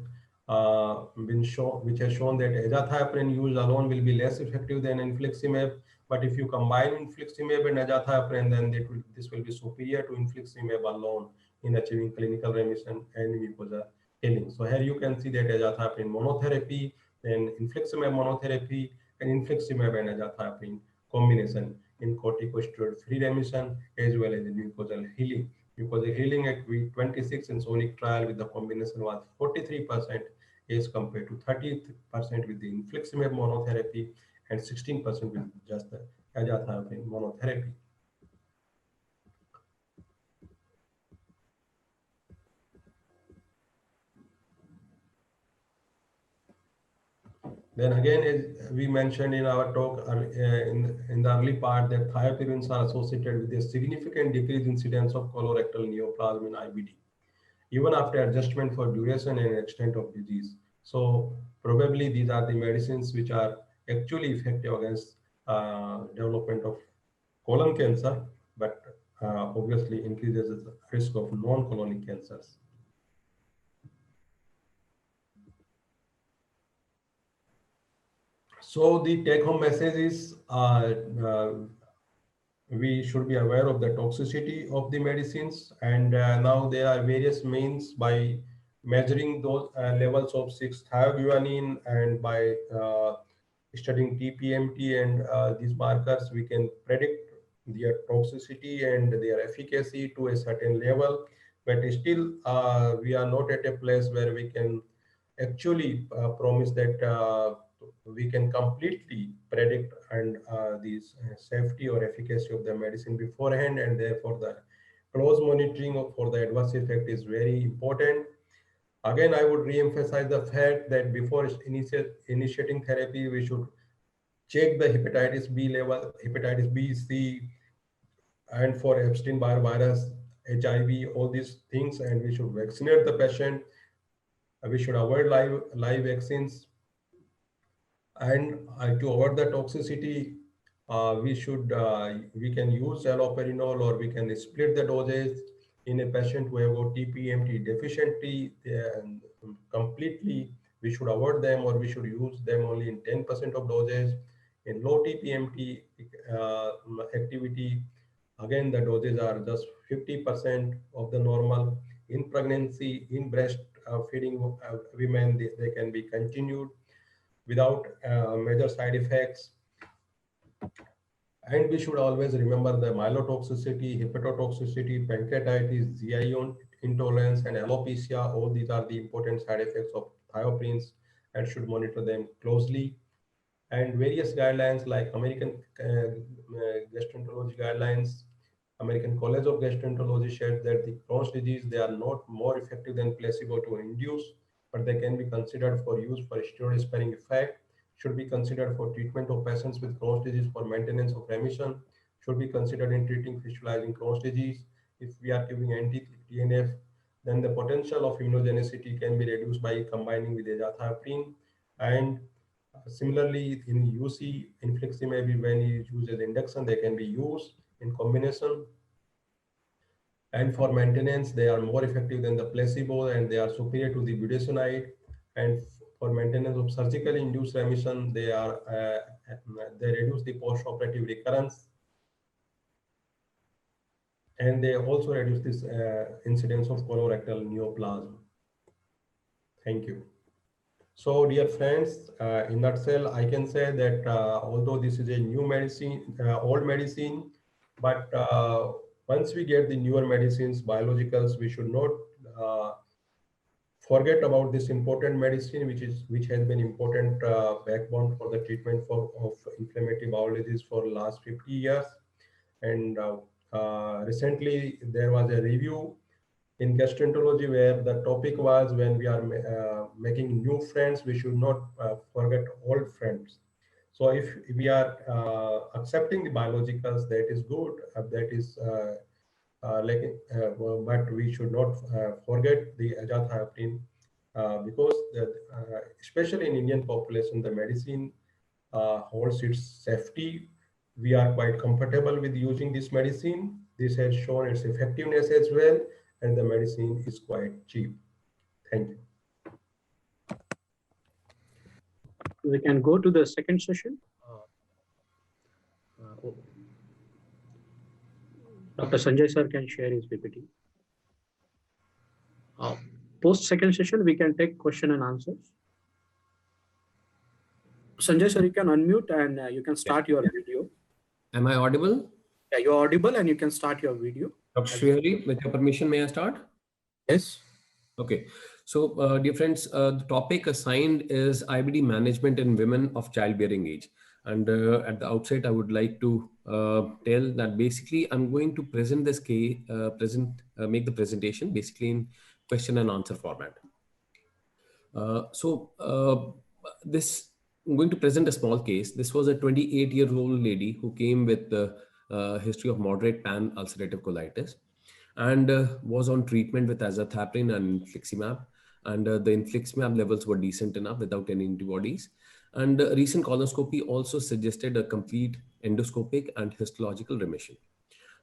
been shown, which has shown that azathioprine use alone will be less effective than infliximab. But if you combine infliximab and azathioprine, then this will be superior to infliximab alone in achieving clinical remission and mucosa healing. So here you can see that azathioprine monotherapy, then infliximab monotherapy, and infliximab and azathioprine combination. in corticosteroid-free remission as well as in mucosal healing. Mucosal healing at week 26 in Sonic trial with the combination was 43% as compared to 30% with the infliximab monotherapy and 16% with just the azathioprine monotherapy. Then again, as we mentioned in our talk in the early part, that thiopurines are associated with a significant decreased incidence of colorectal neoplasm in IBD, even after adjustment for duration and extent of disease. So probably these are the medicines which are actually effective against development of colon cancer, but obviously increases the risk of non-colonic cancers. So the take-home message is we should be aware of the toxicity of the medicines, and now there are various means by measuring those levels of 6-thioguanine, and by studying TPMT and these markers, we can predict their toxicity and their efficacy to a certain level. But still, we are not at a place where we can actually promise that we can completely predict and the safety or efficacy of the medicine beforehand, and therefore the close monitoring for the adverse effect is very important. Again, I would re-emphasize the fact that before initiating therapy, we should check the hepatitis B level, hepatitis B, C, and for Epstein-Barr virus, HIV, all these things, and we should vaccinate the patient. We should avoid live vaccines. And to avoid the toxicity, we can use allopurinol, or we can split the doses in a patient who have got TPMT deficiency and completely. We should avoid them, or we should use them only in 10% of doses. In low TPMT activity, again the doses are just 50% of the normal. In pregnancy, in breast feeding women, they can be continued without major side effects. And we should always remember the myelotoxicity, hepatotoxicity, pancreatitis, GI intolerance, and alopecia. All these are the important side effects of thioprines, and should monitor them closely. And various guidelines like American gastroenterology guidelines, American College of Gastroenterology shared that the Crohn's disease, they are not more effective than placebo to induce, but they can be considered for use for steroid sparing effect, should be considered for treatment of patients with Crohn's disease for maintenance of remission, should be considered in treating fistulizing Crohn's disease. If we are giving anti-TNF, then the potential of immunogenicity can be reduced by combining with azathioprine. And similarly, in UC, infliximab, when it is used as induction, they can be used in combination. And for maintenance, they are more effective than the placebo, and they are superior to the budesonide. And for maintenance of surgically induced remission, they reduce the post-operative recurrence, and they also reduce this incidence of colorectal neoplasm. Thank you. So, dear friends, in nutshell, I can say that although this is a new medicine, old medicine, but once we get the newer medicines, biologicals, we should not forget about this important medicine, which has been important backbone for the treatment of inflammatory bowel disease for last 50 years. And recently there was a review in gastroenterology where the topic was, when we are making new friends, we should not forget old friends. So if we are accepting the biologicals, that is good. That is but we should not forget the azathioprine because especially in Indian population, the medicine holds its safety. We are quite comfortable with using this medicine. This has shown its effectiveness as well, and the medicine is quite cheap. Thank you. We can go to the second session. Dr. Sanjay sir can share his PPT. Post second session, we can take question and answers. Sanjay sir, you can unmute and you can start your video. Am I audible? Yeah, you're audible and you can start your video. Dr. Srihari, with your permission, may I start? Yes. Okay. So, dear friends, the topic assigned is IBD management in women of childbearing age. And at the outset, I would like to tell that basically I'm going to present this case, make the presentation basically in question and answer format. This I'm going to present a small case. This was a 28-year-old lady who came with the history of moderate pan-ulcerative colitis and was on treatment with azathioprine and infliximab. And the infliximab levels were decent enough without any antibodies. And recent colonoscopy also suggested a complete endoscopic and histological remission.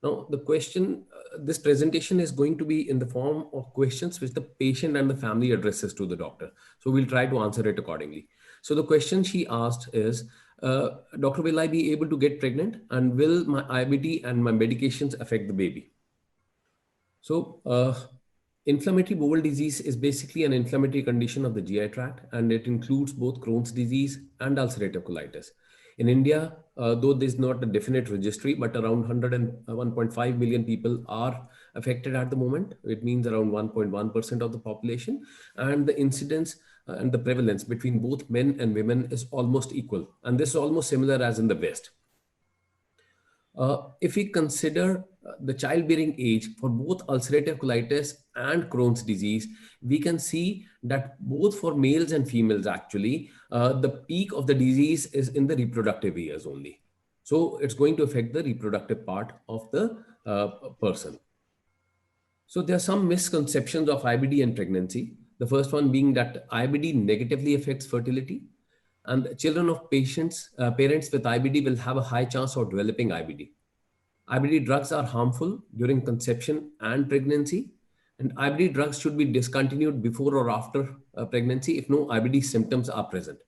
Now, the question, this presentation is going to be in the form of questions which the patient and the family addresses to the doctor. So we'll try to answer it accordingly. So the question she asked is, Doctor, will I be able to get pregnant? And will my IBD and my medications affect the baby? So inflammatory bowel disease is basically an inflammatory condition of the GI tract, and it includes both Crohn's disease and ulcerative colitis. In India, though there's not a definite registry, but around 101.5 million people are affected at the moment. It means around 1.1% of the population. And the incidence and the prevalence between both men and women is almost equal. And this is almost similar as in the West. If we consider the childbearing age for both ulcerative colitis and Crohn's disease, we can see that both for males and females, actually, the peak of the disease is in the reproductive years only. So it's going to affect the reproductive part of the person. So there are some misconceptions of IBD and pregnancy. The first one being that IBD negatively affects fertility. And children of parents with IBD will have a high chance of developing IBD. IBD drugs are harmful during conception and pregnancy, and IBD drugs should be discontinued before or after pregnancy if no IBD symptoms are present.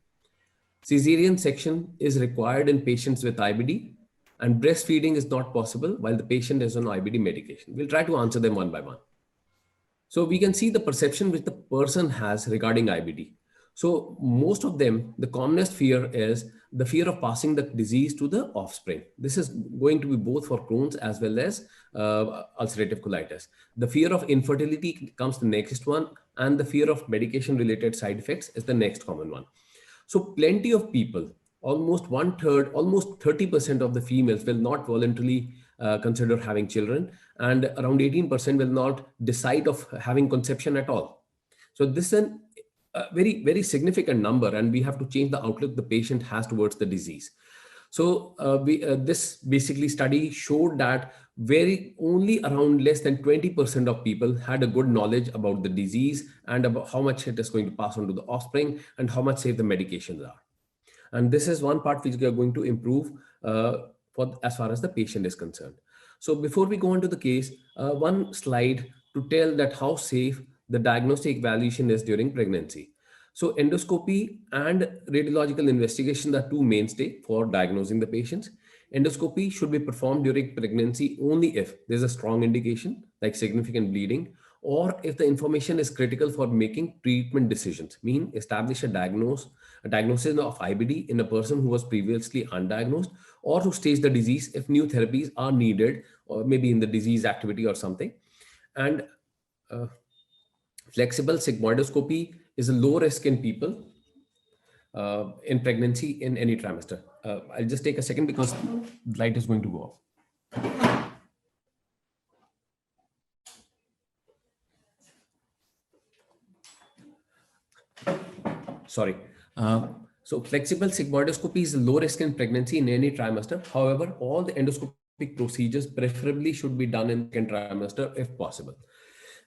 Cesarean section is required in patients with IBD, and breastfeeding is not possible while the patient is on IBD medication. We'll try to answer them one by one. So we can see the perception which the person has regarding IBD. So most of them, the commonest fear is the fear of passing the disease to the offspring. This is going to be both for Crohn's as well as ulcerative colitis. The fear of infertility comes the next one, and the fear of medication-related side effects is the next common one. So plenty of people, almost 1/3, almost 30% of the females will not voluntarily consider having children, and around 18% will not decide of having conception at all. So this is a very, very significant number, and we have to change the outlook the patient has towards the disease. So this basically study showed that only around less than 20% of people had a good knowledge about the disease and about how much it is going to pass on to the offspring and how much safe the medications are. And this is one part which we are going to improve as far as the patient is concerned. So before we go on to the case, one slide to tell that how safe the diagnostic evaluation is during pregnancy. So endoscopy and radiological investigation are two mainstay for diagnosing the patients. Endoscopy should be performed during pregnancy only if there's a strong indication like significant bleeding, or if the information is critical for making treatment decisions, mean establish a diagnosis of IBD in a person who was previously undiagnosed, or to stage the disease if new therapies are needed, or maybe in the disease activity or something. And flexible sigmoidoscopy is a low risk in people in pregnancy in any trimester. I'll just take a second because the light is going to go off. Sorry. So flexible sigmoidoscopy is low risk in pregnancy in any trimester. However, all the endoscopic procedures preferably should be done in the second trimester if possible.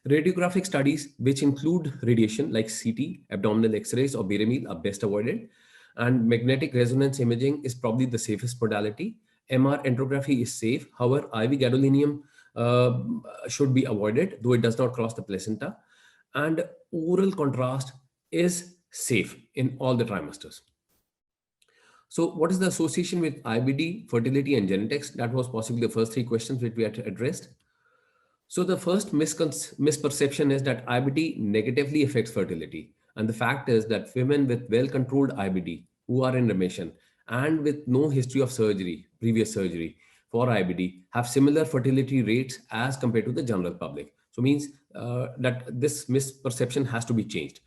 Radiographic studies, which include radiation like CT, abdominal X-rays, or Beramil, are best avoided. And magnetic resonance imaging is probably the safest modality. MR enterography is safe. However, IV gadolinium should be avoided, though it does not cross the placenta. And oral contrast is safe in all the trimesters. So what is the association with IBD, fertility, and genetics? That was possibly the first three questions which we had addressed. So the first misperception is that IBD negatively affects fertility. And the fact is that women with well-controlled IBD who are in remission and with no history of surgery, previous surgery, for IBD have similar fertility rates as compared to the general public. So means that this misperception has to be changed.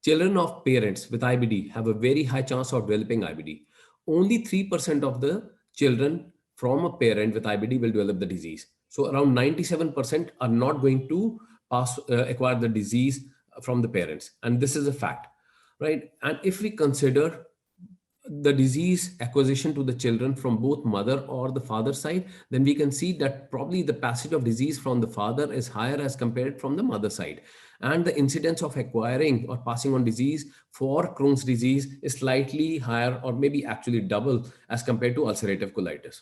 Children of parents with IBD have a very high chance of developing IBD. Only 3% of the children from a parent with IBD will develop the disease. So around 97% are not going to acquire the disease from the parents. And this is a fact, right? And if we consider the disease acquisition to the children from both mother or the father side, then we can see that probably the passage of disease from the father is higher as compared from the mother side. And the incidence of acquiring or passing on disease for Crohn's disease is slightly higher, or maybe actually double, as compared to ulcerative colitis.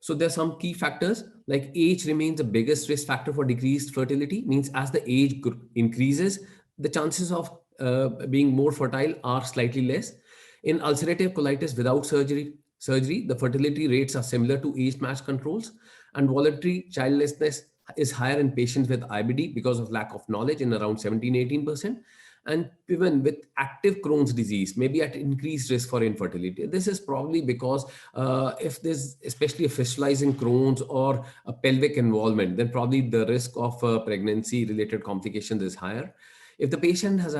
So there's some key factors, like age remains the biggest risk factor for decreased fertility. Means as the age increases, the chances of being more fertile are slightly less. In ulcerative colitis without surgery, the fertility rates are similar to age-matched controls, and voluntary childlessness is higher in patients with IBD because of lack of knowledge, in around 17-18%. And even with active Crohn's disease, maybe at increased risk for infertility. This is probably because if there's especially a fistulizing Crohn's or a pelvic involvement, then probably the risk of pregnancy-related complications is higher. If the patient has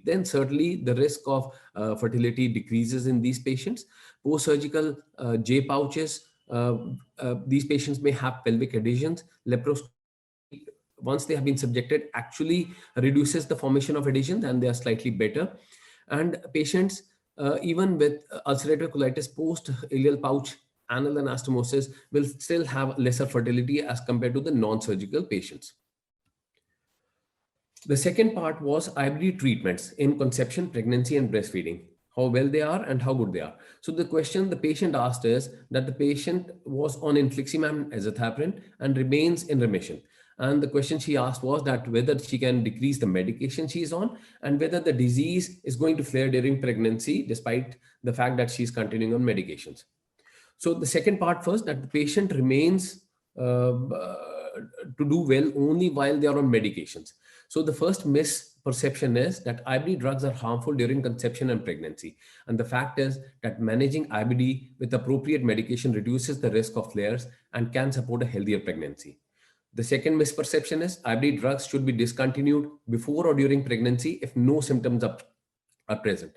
then certainly the risk of fertility decreases in these patients. Post-surgical J pouches, these patients may have pelvic adhesions. Laparoscopy, once they have been subjected, actually reduces the formation of adhesions, and they are slightly better. And patients, even with ulcerative colitis post-ileal pouch anal anastomosis, will still have lesser fertility as compared to the non-surgical patients. The second part was IBD treatments in conception, pregnancy, and breastfeeding, how well they are and how good they are. So the question the patient asked is that the patient was on infliximab and azathioprine and remains in remission. And the question she asked was that whether she can decrease the medication she is on, and whether the disease is going to flare during pregnancy, despite the fact that she's continuing on medications. So the second part first, that the patient remains to do well only while they are on medications. So the first misperception is that IBD drugs are harmful during conception and pregnancy. And the fact is that managing IBD with appropriate medication reduces the risk of flares and can support a healthier pregnancy. The second misperception is IBD drugs should be discontinued before or during pregnancy if no symptoms are present.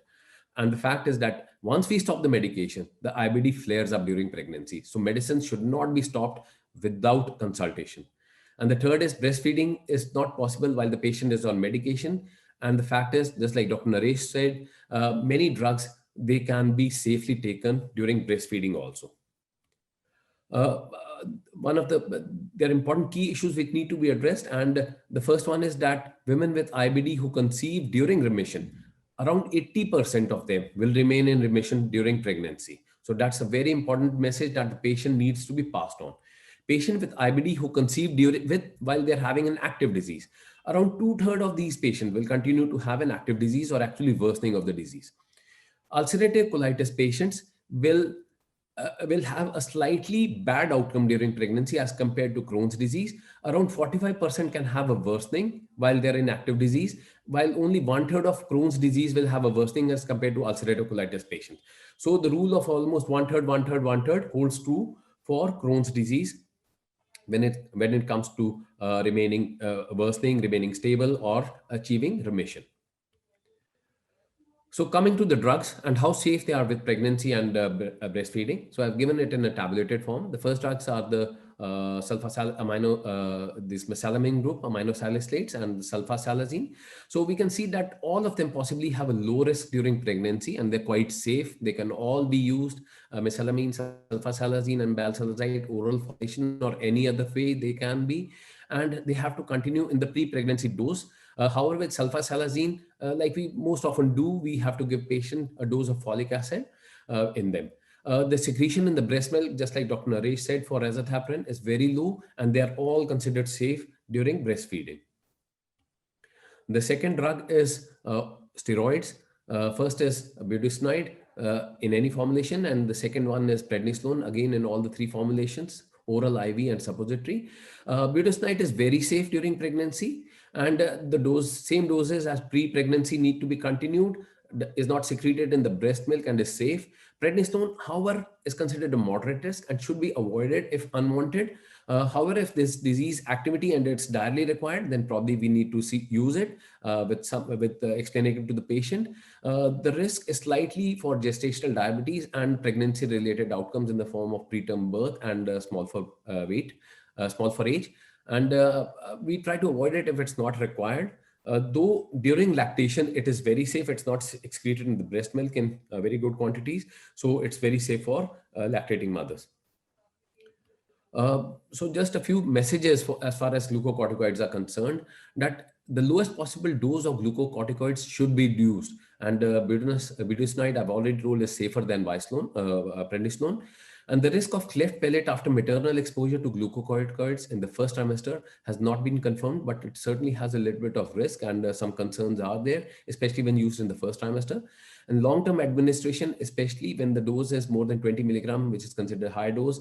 And the fact is that once we stop the medication, the IBD flares up during pregnancy. So medicine should not be stopped without consultation. And the third is breastfeeding is not possible while the patient is on medication. And the fact is, just like Dr. Naresh said, many drugs, they can be safely taken during breastfeeding also. There are important key issues which need to be addressed. And the first one is that women with IBD who conceive during remission, around 80% of them will remain in remission during pregnancy. So that's a very important message that the patient needs to be passed on. Patient with IBD who conceive while they're having an active disease, around 2/3 of these patients will continue to have an active disease or actually worsening of the disease. Ulcerative colitis patients will have a slightly bad outcome during pregnancy as compared to Crohn's disease. Around 45% can have a worsening while they're in active disease, while only 1/3 of Crohn's disease will have a worsening as compared to ulcerative colitis patients. So the rule of almost 1/3, 1/3, 1/3 holds true for Crohn's disease when it comes to remaining worsening, remaining stable, or achieving remission. So coming to the drugs and how safe they are with pregnancy and breastfeeding. So I've given it in a tabulated form. The first drugs are the this mesalamine group, aminosalicylates, and sulfasalazine. So we can see that all of them possibly have a low risk during pregnancy and they're quite safe. They can all be used, mesalamine, sulfasalazine, and balsalazine, oral formulation or any other way they can be. And they have to continue in the pre-pregnancy dose. However, with sulfasalazine, like we most often do, we have to give patient a dose of folic acid in them. The secretion in the breast milk, just like Dr. Naresh said, for azathioprine is very low, and they are all considered safe during breastfeeding. The second drug is steroids. First is budesonide in any formulation, and the second one is prednisolone, again in all the three formulations, oral, IV, and suppository. Budesonide is very safe during pregnancy, and the same doses as pre-pregnancy need to be continued is not secreted in the breast milk and is safe. Prednisone, however, is considered a moderate risk and should be avoided if unwanted. However, if this disease activity and it's direly required, then probably we need to use it with explaining it to the patient. The risk is slightly for gestational diabetes and pregnancy-related outcomes in the form of preterm birth and small for small for age. And we try to avoid it if it's not required. Though during lactation, it is very safe. It's not excreted in the breast milk in very good quantities. So it's very safe for lactating mothers. So just a few messages as far as glucocorticoids are concerned, that the lowest possible dose of glucocorticoids should be used. And budesonide, I've already told, is safer than prednisone. And the risk of cleft palate after maternal exposure to glucocorticoids in the first trimester has not been confirmed, but it certainly has a little bit of risk, and some concerns are there, especially when used in the first trimester. And long-term administration, especially when the dose is more than 20 milligram, which is considered high dose,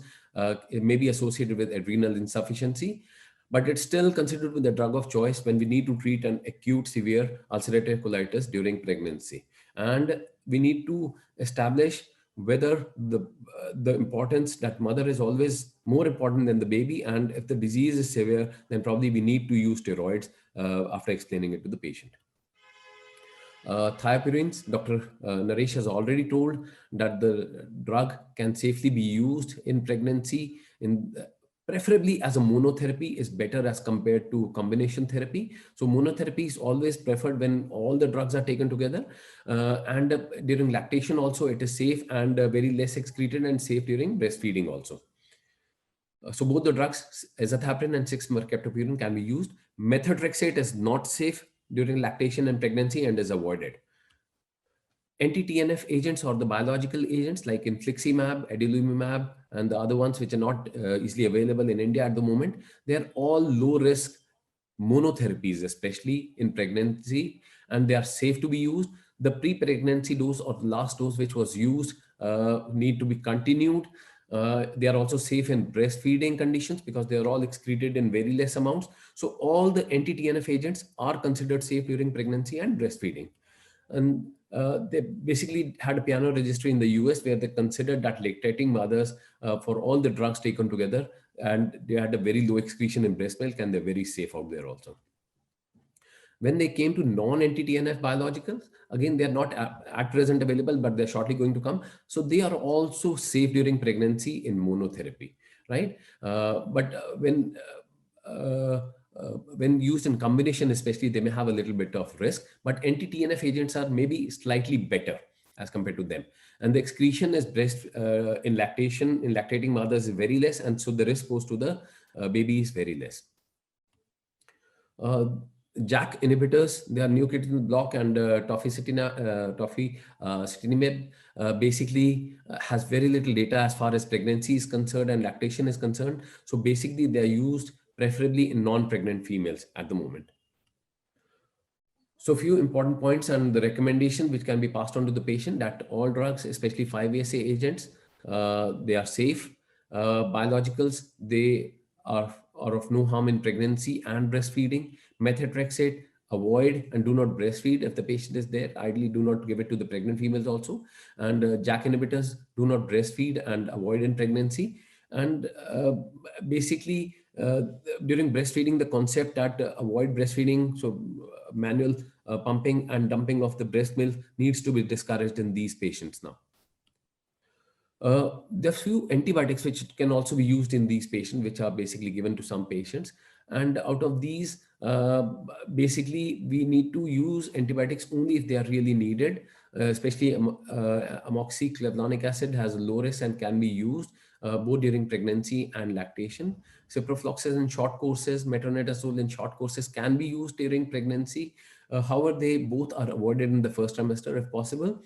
it may be associated with adrenal insufficiency, but it's still considered with the drug of choice when we need to treat an acute severe ulcerative colitis during pregnancy. And we need to establish whether the importance that mother is always more important than the baby, and if the disease is severe, then probably we need to use steroids after explaining it to the patient. Thiopurines, Dr. Naresh has already told that the drug can safely be used in pregnancy, preferably as a monotherapy is better as compared to combination therapy. So monotherapy is always preferred when all the drugs are taken together. And during lactation also, it is safe and very less excreted, and safe during breastfeeding also. So both the drugs, azathioprine and 6-mercaptopurine, can be used. Methotrexate is not safe during lactation and pregnancy and is avoided. Anti-TNF agents or the biological agents like infliximab, adalimumab, and the other ones which are not easily available in India at the moment, they are all low-risk monotherapies, especially in pregnancy, and they are safe to be used. The pre-pregnancy dose or the last dose which was used need to be continued. They are also safe in breastfeeding conditions because they are all excreted in very less amounts. So all the anti-TNF agents are considered safe during pregnancy and breastfeeding. And they basically had a piano registry in the US where they considered that lactating mothers for all the drugs taken together, and they had a very low excretion in breast milk, and they're very safe out there also. When they came to non-anti-TNF biologicals, again, they're not at present available, but they're shortly going to come. So they are also safe during pregnancy in monotherapy, right? When used in combination, especially, they may have a little bit of risk, but anti-TNF agents are maybe slightly better as compared to them. And the excretion is in lactating mothers is very less, and so the risk posed to the baby is very less. JAK inhibitors, they are nucleotide block, and tofacitinib basically has very little data as far as pregnancy is concerned and lactation is concerned. So basically they are used preferably in non-pregnant females at the moment. So a few important points and the recommendation which can be passed on to the patient, that all drugs, especially 5-ASA agents, they are safe. Biologicals, they are of no harm in pregnancy and breastfeeding. Methotrexate, avoid and do not breastfeed if the patient is there. Ideally, do not give it to the pregnant females also. And JAK inhibitors, do not breastfeed and avoid in pregnancy. And basically, during breastfeeding, the concept that avoid breastfeeding, so manual pumping and dumping of the breast milk needs to be discouraged in these patients now. There are few antibiotics which can also be used in these patients, which are basically given to some patients. And out of these, basically, we need to use antibiotics only if they are really needed, especially amoxiclavulanic acid has a low risk and can be used both during pregnancy and lactation. Ciprofloxacin in short courses, metronidazole in short courses can be used during pregnancy. However, they both are avoided in the first trimester if possible.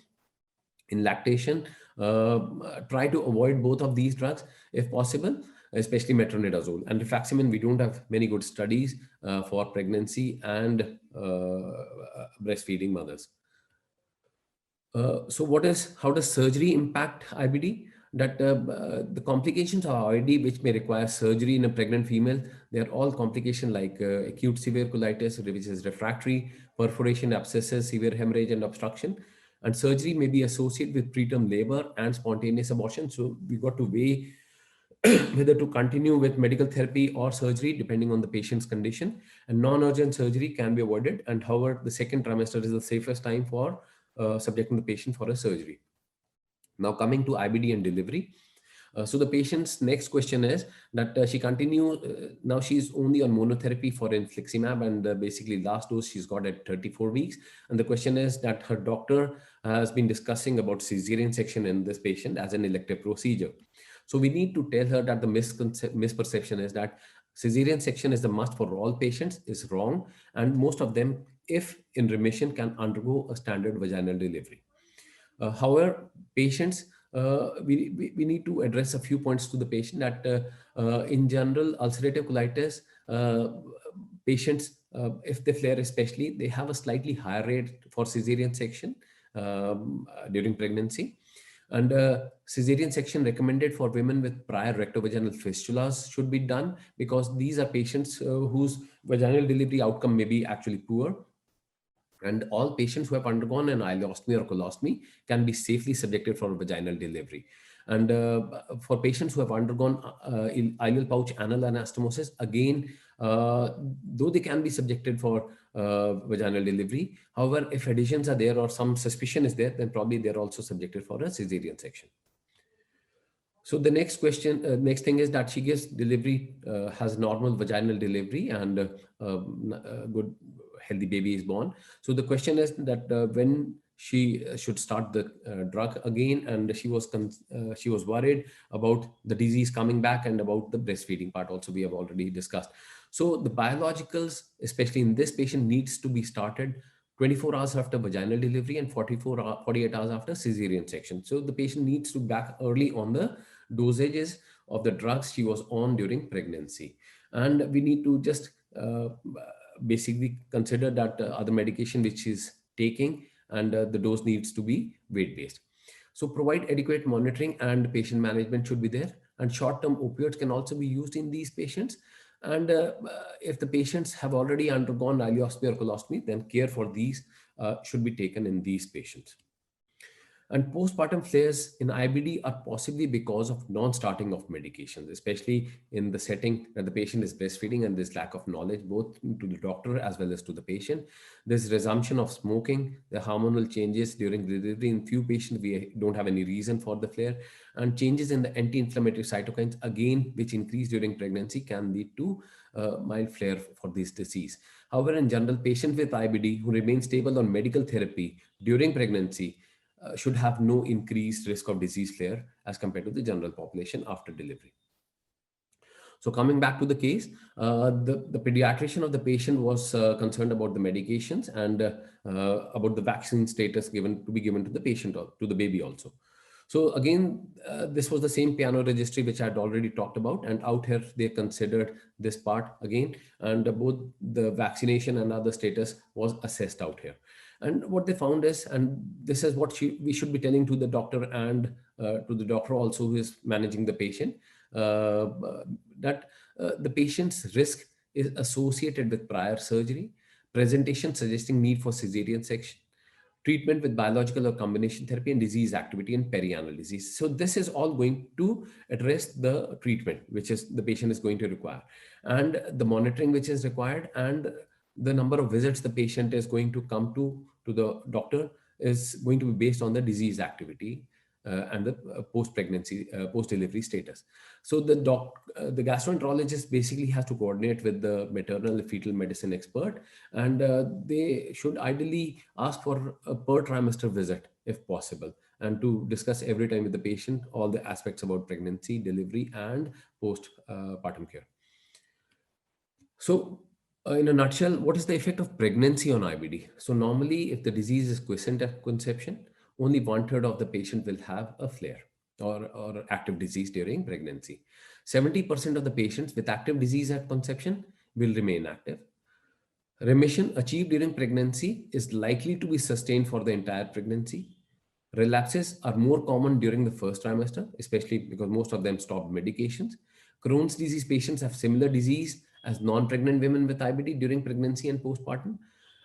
In lactation, try to avoid both of these drugs if possible, especially metronidazole. And rifaximin, we don't have many good studies for pregnancy and breastfeeding mothers. So how does surgery impact IBD? That the complications of IBD which may require surgery in a pregnant female, they are all complications like acute severe colitis, which is refractory, perforation, abscesses, severe hemorrhage, and obstruction. And surgery may be associated with preterm labor and spontaneous abortion. So we got to weigh whether to continue with medical therapy or surgery depending on the patient's condition. And non-urgent surgery can be avoided. And however, the second trimester is the safest time for subjecting the patient for a surgery. Now coming to IBD and delivery. So the patient's next question is that now she's only on monotherapy for infliximab, and basically last dose she's got at 34 weeks. And the question is that her doctor has been discussing about cesarean section in this patient as an elective procedure. So we need to tell her that the misperception is that cesarean section is the must for all patients is wrong. And most of them, if in remission, can undergo a standard vaginal delivery. However, patients, we need to address a few points to the patient that in general, ulcerative colitis, patients, if they flare especially, they have a slightly higher rate for cesarean section during pregnancy. And cesarean section recommended for women with prior rectovaginal fistulas should be done because these are patients whose vaginal delivery outcome may be actually poor. And all patients who have undergone an ileostomy or colostomy can be safely subjected for vaginal delivery. And for patients who have undergone ileal pouch anal anastomosis, again, though they can be subjected for vaginal delivery, however, if adhesions are there or some suspicion is there, then probably they're also subjected for a cesarean section. So the next question, next thing is that she gives delivery, has normal vaginal delivery, and good healthy baby is born. So the question is that when she should start the drug again, and she was worried about the disease coming back and about the breastfeeding part also we have already discussed. So the biologicals, especially in this patient, needs to be started 24 hours after vaginal delivery and 48 hours after cesarean section. So the patient needs to back early on the dosages of the drugs she was on during pregnancy. And we need to just basically consider that other medication which is taking, and the dose needs to be weight-based. So provide adequate monitoring and patient management should be there. And short-term opioids can also be used in these patients. And if the patients have already undergone ileostomy or colostomy, then care for these should be taken in these patients. And postpartum flares in IBD are possibly because of non-starting of medications, especially in the setting that the patient is breastfeeding and there's lack of knowledge both to the doctor as well as to the patient. There's resumption of smoking, the hormonal changes during delivery. In few patients, we don't have any reason for the flare, and changes in the anti-inflammatory cytokines, again, which increase during pregnancy, can lead to mild flare for this disease. However, in general, patients with IBD who remain stable on medical therapy during pregnancy should have no increased risk of disease flare as compared to the general population after delivery. So coming back to the case, the pediatrician of the patient was concerned about the medications and about the vaccine status to be given to the patient or to the baby also. So again, this was the same piano registry which I had already talked about, and out here they considered this part again, and both the vaccination and other status was assessed out here. And what they found is, and this is what we should be telling to the doctor and to the doctor also who is managing the patient, that the patient's risk is associated with prior surgery, presentation suggesting need for cesarean section, treatment with biological or combination therapy, and disease activity and perianal disease. So this is all going to address the treatment which is the patient is going to require, and the monitoring which is required, and the number of visits the patient is going to come to the doctor is going to be based on the disease activity and the post-pregnancy, post-delivery status. So the gastroenterologist basically has to coordinate with the maternal and fetal medicine expert, and they should ideally ask for a per trimester visit if possible, and to discuss every time with the patient all the aspects about pregnancy, delivery, and post-partum care. So in a nutshell, what is the effect of pregnancy on IBD? So normally, if the disease is quiescent at conception, only 1/3 of the patient will have a flare or active disease during pregnancy. 70% of the patients with active disease at conception will remain active. Remission achieved during pregnancy is likely to be sustained for the entire pregnancy. Relapses are more common during the first trimester, especially because most of them stop medications. Crohn's disease patients have similar disease as non-pregnant women with IBD during pregnancy and postpartum.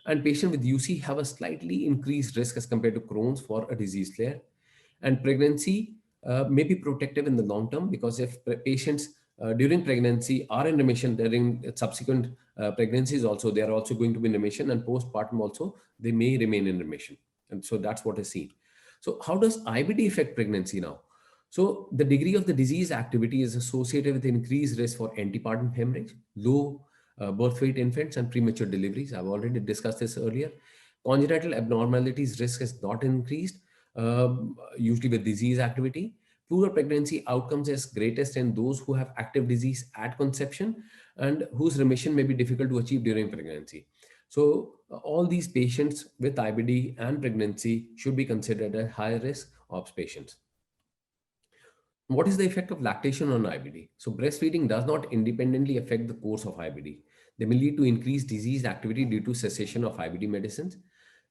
And patients with UC have a slightly increased risk as compared to Crohn's for a disease flare. And pregnancy may be protective in the long term, because if patients during pregnancy are in remission, during subsequent pregnancies also, they are also going to be in remission, and postpartum also, they may remain in remission. And so that's what is seen. So how does IBD affect pregnancy now? So the degree of the disease activity is associated with increased risk for antepartum hemorrhage, low birth weight infants, and premature deliveries. I've already discussed this earlier. Congenital abnormalities risk has not increased, usually with disease activity. Poor pregnancy outcomes is greatest in those who have active disease at conception and whose remission may be difficult to achieve during pregnancy. So all these patients with IBD and pregnancy should be considered at high risk of patients. What is the effect of lactation on IBD? So breastfeeding does not independently affect the course of IBD. They may lead to increased disease activity due to cessation of IBD medicines.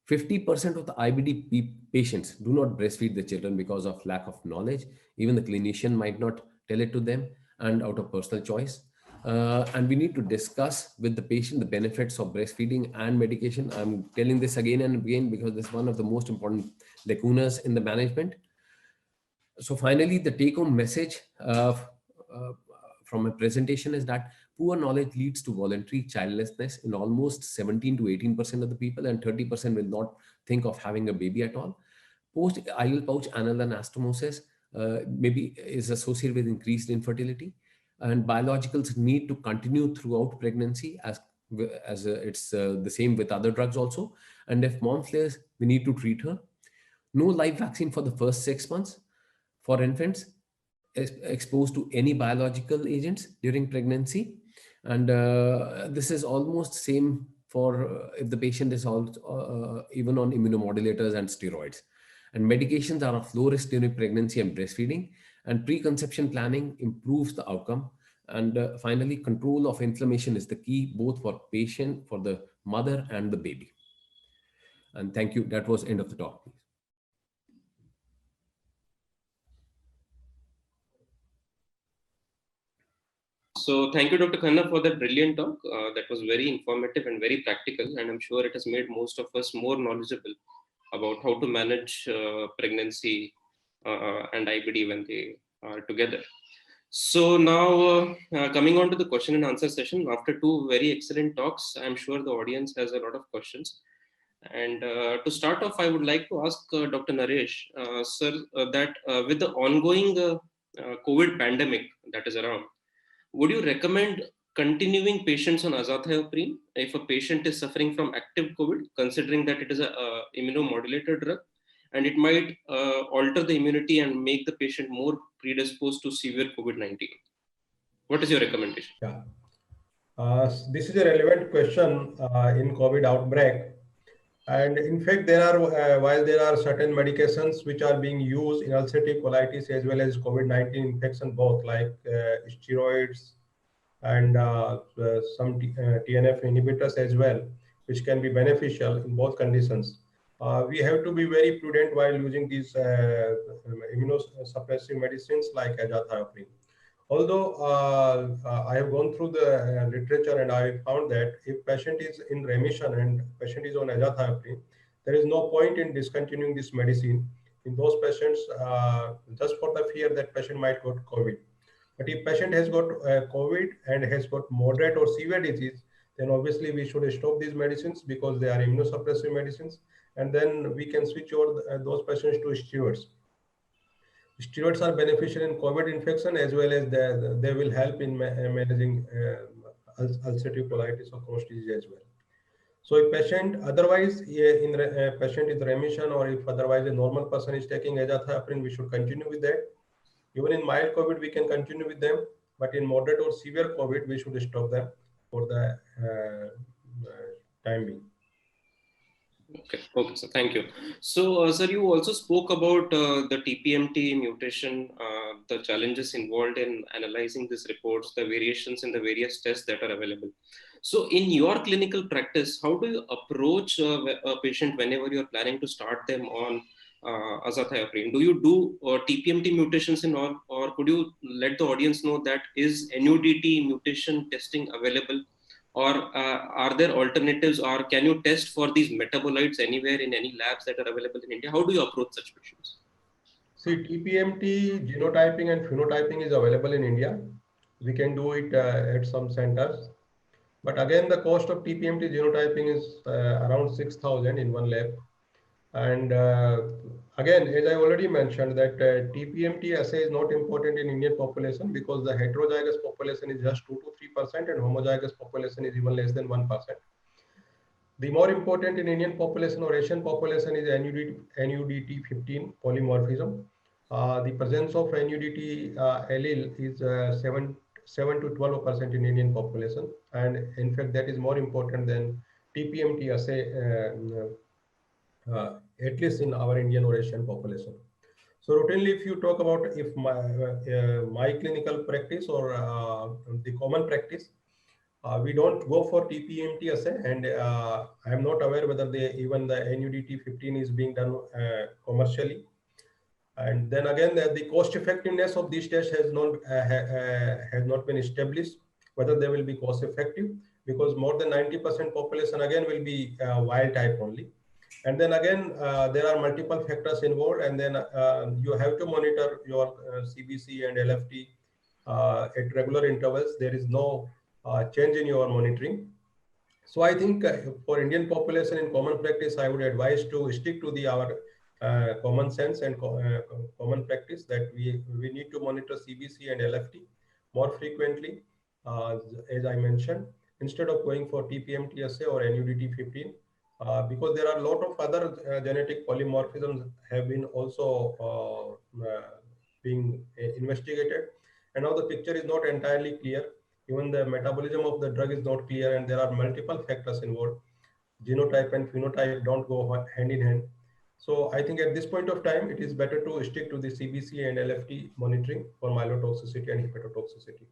50% of the IBD patients do not breastfeed the children because of lack of knowledge. Even the clinician might not tell it to them, and out of personal choice. And we need to discuss with the patient the benefits of breastfeeding and medication. I'm telling this again and again because this is one of the most important lacunas in the management. So finally, the take-home message from a presentation is that poor knowledge leads to voluntary childlessness in almost 17 to 18% of the people, and 30% will not think of having a baby at all. Post-ileal pouch anal anastomosis maybe is associated with increased infertility, and biologicals need to continue throughout pregnancy as it's the same with other drugs also. And if mom flares, we need to treat her. No live vaccine for the first 6 months for infants exposed to any biological agents during pregnancy. And this is almost same for if the patient is also, even on immunomodulators and steroids. And medications are of low risk during pregnancy and breastfeeding, and preconception planning improves the outcome. And finally, control of inflammation is the key, both for patient, for the mother and the baby. And thank you. That was end of the talk. So thank you, Dr. Khanna, for that brilliant talk. That was very informative and very practical, and I'm sure it has made most of us more knowledgeable about how to manage pregnancy and IBD when they are together. So now coming on to the question and answer session, after two very excellent talks, I'm sure the audience has a lot of questions. And to start off, I would like to ask Dr. Naresh, sir, that with the ongoing COVID pandemic that is around, would you recommend continuing patients on azathioprine if a patient is suffering from active COVID, considering that it is an immunomodulator drug and it might alter the immunity and make the patient more predisposed to severe COVID-19? What is your recommendation? Yeah, this is a relevant question in COVID outbreak. And in fact, there are while there are certain medications which are being used in ulcerative colitis as well as COVID-19 infection, both like steroids and some TNF inhibitors as well, which can be beneficial in both conditions. We have to be very prudent while using these immunosuppressive medicines like azathioprine. Although I have gone through the literature and I found that if patient is in remission and patient is on azathioprine, there is no point in discontinuing this medicine in those patients just for the fear that patient might got COVID. But if patient has got COVID and has got moderate or severe disease, then obviously we should stop these medicines because they are immunosuppressive medicines, and then we can switch over those patients to steroids. Steroids are beneficial in COVID infection as well as they will help in managing ulcerative colitis or Crohn's disease as well. So if patient otherwise patient is remission, or if otherwise a normal person is taking azathioprine, we should continue with that. Even in mild COVID, we can continue with them, but in moderate or severe COVID, we should stop them for the time being. Okay, so thank you. So, sir, you also spoke about the TPMT mutation, the challenges involved in analyzing these reports, the variations in the various tests that are available. So, in your clinical practice, how do you approach a patient whenever you're planning to start them on azathioprine? Do you do TPMT mutations in all, or could you let the audience know that is NUDT mutation testing available? Or are there alternatives, or can you test for these metabolites anywhere in any labs that are available in India? How do you approach such patients? See, TPMT genotyping and phenotyping is available in India. We can do it at some centers. But again, the cost of TPMT genotyping is around 6,000 in one lab. And again, as I already mentioned, that TPMT assay is not important in Indian population because the heterozygous population is just 2 to 3% and homozygous population is even less than 1%. The more important in Indian population or Asian population is NUDT15 polymorphism. The presence of NUDT allele is 7 to 12% in Indian population, and in fact that is more important than TPMT assay, at least in our Indian or Asian population. So routinely, if you talk about if my clinical practice or the common practice, we don't go for TPMT assay, and I am not aware whether even the NUDT15 is being done commercially. And then again, the cost effectiveness of these tests has not been established, whether they will be cost effective, because more than 90% population again will be wild type only. And then again, there are multiple factors involved, and then you have to monitor your CBC and LFT at regular intervals. There is no change in your monitoring. So I think for Indian population in common practice, I would advise to stick to our common sense and common practice that we need to monitor CBC and LFT more frequently, as I mentioned, instead of going for TPMT assay or NUDT15, because there are a lot of other genetic polymorphisms have been also being investigated, and now the picture is not entirely clear. Even the metabolism of the drug is not clear, and there are multiple factors involved. Genotype and phenotype don't go hand in hand. So I think at this point of time, it is better to stick to the CBC and LFT monitoring for myelotoxicity and hepatotoxicity.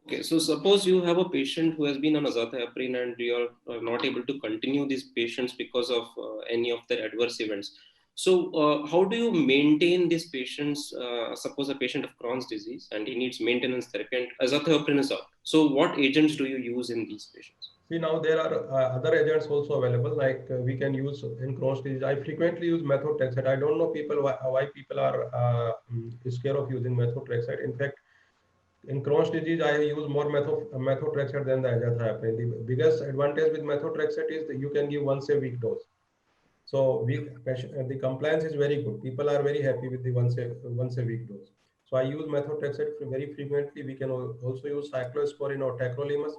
Okay, so suppose you have a patient who has been on azathioprine and you are not able to continue these patients because of any of their adverse events. So how do you maintain these patients? Suppose a patient of Crohn's disease and he needs maintenance therapy and azathioprine is out. So what agents do you use in these patients? See, now there are other agents also available, like we can use in Crohn's disease. I frequently use methotrexate. I don't know why people are scared of using methotrexate. In fact, in Crohn's disease, I use more methotrexate than the azathioprine. The biggest advantage with methotrexate is that you can give once a week dose. So the compliance is very good. People are very happy with the once a week dose. So I use methotrexate very frequently. We can also use cyclosporin or tacrolimus.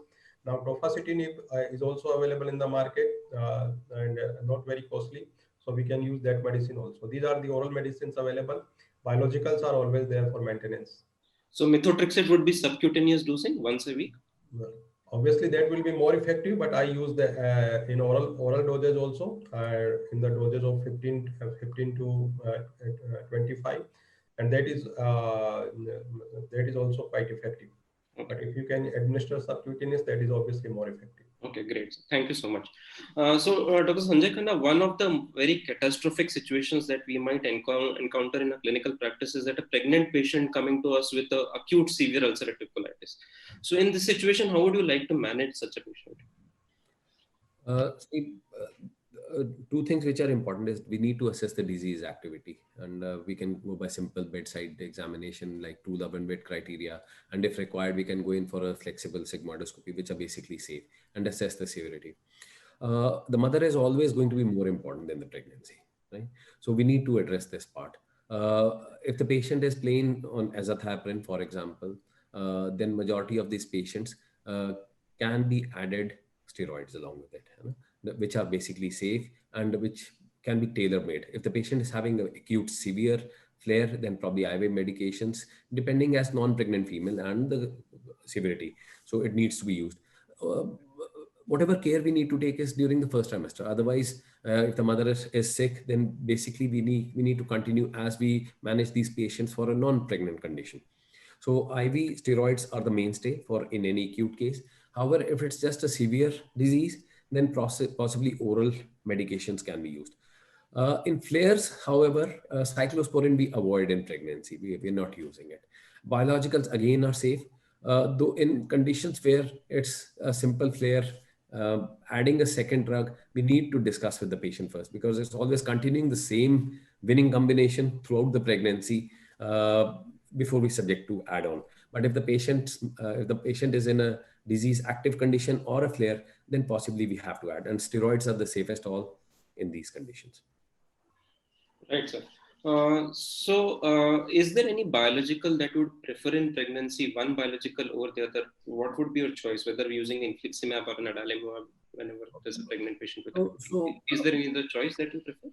Now tofacitinib is also available in the market and not very costly. So we can use that medicine also. These are the oral medicines available. Biologicals are always there for maintenance. So methotrexate would be subcutaneous dosing once a week? Well, obviously that will be more effective, but I use the in oral dosage also in the dosage of 15 to 25, and that is also quite effective. Okay. But if you can administer subcutaneous, that is obviously more effective. Okay, great. Thank you so much. Dr. Sanjay Khanna, one of the very catastrophic situations that we might encounter in a clinical practice is that a pregnant patient coming to us with an acute severe ulcerative colitis. So in this situation, how would you like to manage such a patient? Two things which are important is we need to assess the disease activity, and we can go by simple bedside examination like Tool-Love-and-Witt criteria, and if required we can go in for a flexible sigmoidoscopy, which are basically safe, and assess the severity. The mother is always going to be more important than the pregnancy, right? So we need to address this part. If the patient is plain on azathioprine, for example, then majority of these patients can be added steroids along with it, which are basically safe and which can be tailor-made. If the patient is having an acute severe flare, then probably IV medications, depending as non-pregnant female and the severity. So it needs to be used. Whatever care we need to take is during the first trimester. Otherwise, if the mother is sick, then basically we need to continue as we manage these patients for a non-pregnant condition. So IV steroids are the mainstay for in any acute case. However, if it's just a severe disease, then possibly oral medications can be used. In flares, however, cyclosporin we avoid in pregnancy. We're not using it. Biologicals again are safe, though in conditions where it's a simple flare adding a second drug, we need to discuss with the patient first, because it's always continuing the same winning combination throughout the pregnancy before we subject to add on. But if the patient is in a disease active condition or a flare, then possibly we have to add. And steroids are the safest all in these conditions. Right, sir. Is there any biological that you would prefer in pregnancy, one biological over the other? What would be your choice, whether using infliximab or adalimumab whenever there's a pregnant patient with is there any other choice that you prefer?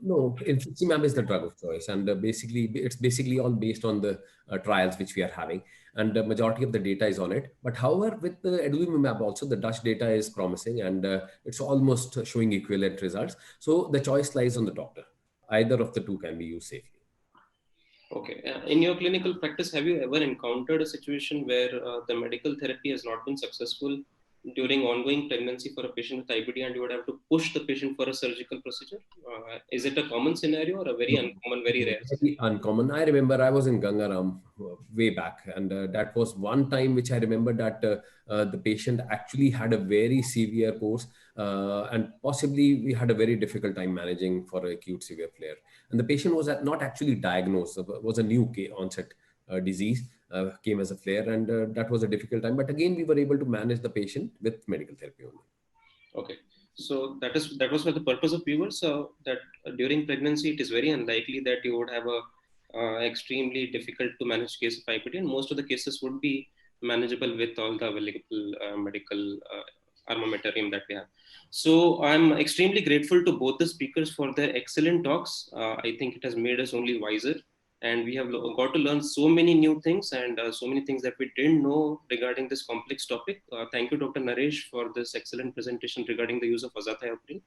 No, infliximab is the drug of choice, and it's all based on the trials which we are having, and the majority of the data is on it. But however, with the adalimumab also, the Dutch data is promising, and it's almost showing equivalent results. So the choice lies on the doctor. Either of the two can be used safely. Okay. In your clinical practice, have you ever encountered a situation where the medical therapy has not been successful during ongoing pregnancy for a patient with IBD, and you would have to push the patient for a surgical procedure? Is it a common scenario or a very uncommon, very rare? Very uncommon. I remember I was in Gangaram way back, and that was one time which I remember that the patient actually had a very severe course, and possibly we had a very difficult time managing for acute severe flare. And the patient was not actually diagnosed; it was a new onset disease. Came as a flare, and that was a difficult time. But again, we were able to manage the patient with medical therapy only. Okay, so that was for the purpose of viewers. So that during pregnancy, it is very unlikely that you would have a extremely difficult to manage case of IBD, and most of the cases would be manageable with all the available medical armamentarium that we have. So I'm extremely grateful to both the speakers for their excellent talks. I think it has made us only wiser. And we have got to learn so many new things and so many things that we didn't know regarding this complex topic. Thank you, Dr. Naresh, for this excellent presentation regarding the use of azathioprine,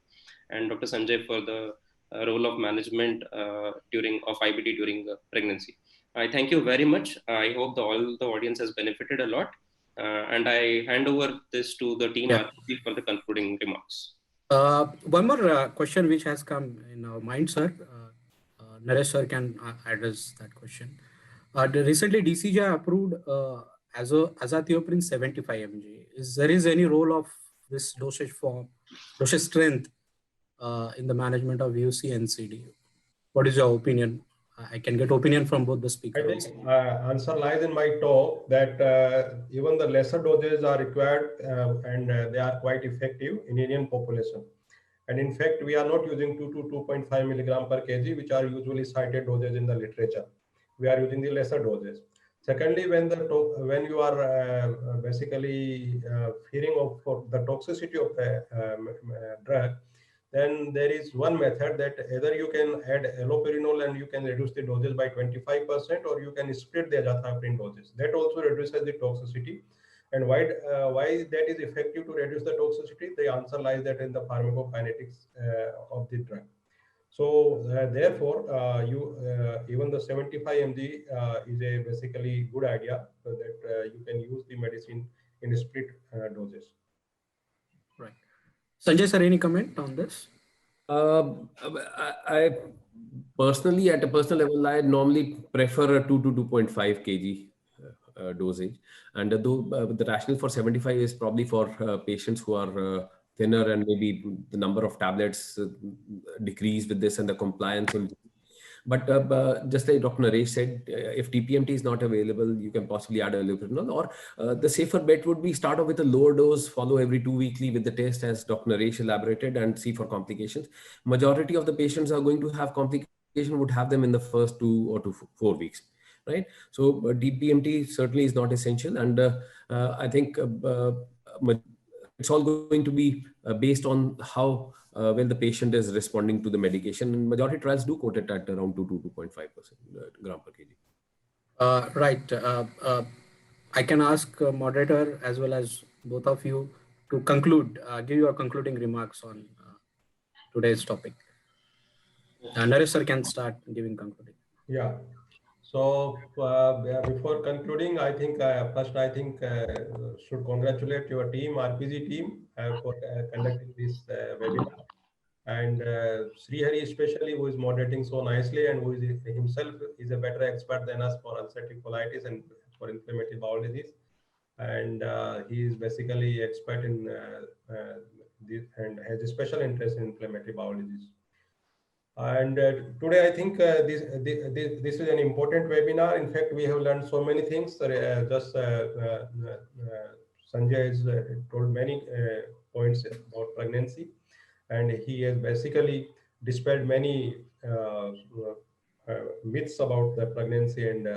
and Dr. Sanjay for the role of management of IBD during pregnancy. I thank you very much. I hope all the audience has benefited a lot. And I hand over this to the team for the concluding remarks. One more question which has come in our mind, sir. Naresh sir can address that question. Recently, DCGI approved azathioprine 75 mg. Is there any role of this dosage strength in the management of UC and CD? What is your opinion? I can get opinion from both the speakers. I think answer lies in my talk that even the lesser doses are required and they are quite effective in Indian population. And in fact, we are not using 2 to 2.5 milligram per kg, which are usually cited doses in the literature. We are using the lesser doses. Secondly, when you are basically fearing for the toxicity of the drug, then there is one method that either you can add allopurinol and you can reduce the doses by 25%, or you can split the azathioprine doses. That also reduces the toxicity. And why that is effective to reduce the toxicity? The answer lies that in the pharmacokinetics of the drug. So therefore, even the 75 mg is a basically good idea, so that you can use the medicine in split doses. Right. Sanjay sir, any comment on this? I personally, at a personal level, I normally prefer a 2 to 2.5 kg dosage, and though the rationale for 75 is probably for patients who are thinner, and maybe the number of tablets decrease with this and the compliance will. But just like Dr. Naresh said, if TPMT is not available, you can possibly add allopurinol, or the safer bet would be start off with a lower dose, follow every 2 weekly with the test as Dr. Naresh elaborated, and see for complications. Majority of the patients are going to have complications, would have them in the first 2 or 4 weeks. Right, so DPMT certainly is not essential, and I think it's all going to be based on how well the patient is responding to the medication. And majority trials do quote it at around 2 to 2.5% gram per kg. Right. I can ask moderator as well as both of you to conclude, give your concluding remarks on today's topic. Naresh sir can start giving concluding. Yeah. So before concluding, I think first should congratulate your team, RPG team, for conducting this webinar, and Srihari especially, who is moderating so nicely and who is himself is a better expert than us for ulcerative colitis and for inflammatory bowel disease. and he is basically expert in this and has a special interest in inflammatory bowel disease. And today, I think this is an important webinar. In fact, we have learned so many things. Sanjay has told many points about pregnancy, and he has basically dispelled many myths about the pregnancy and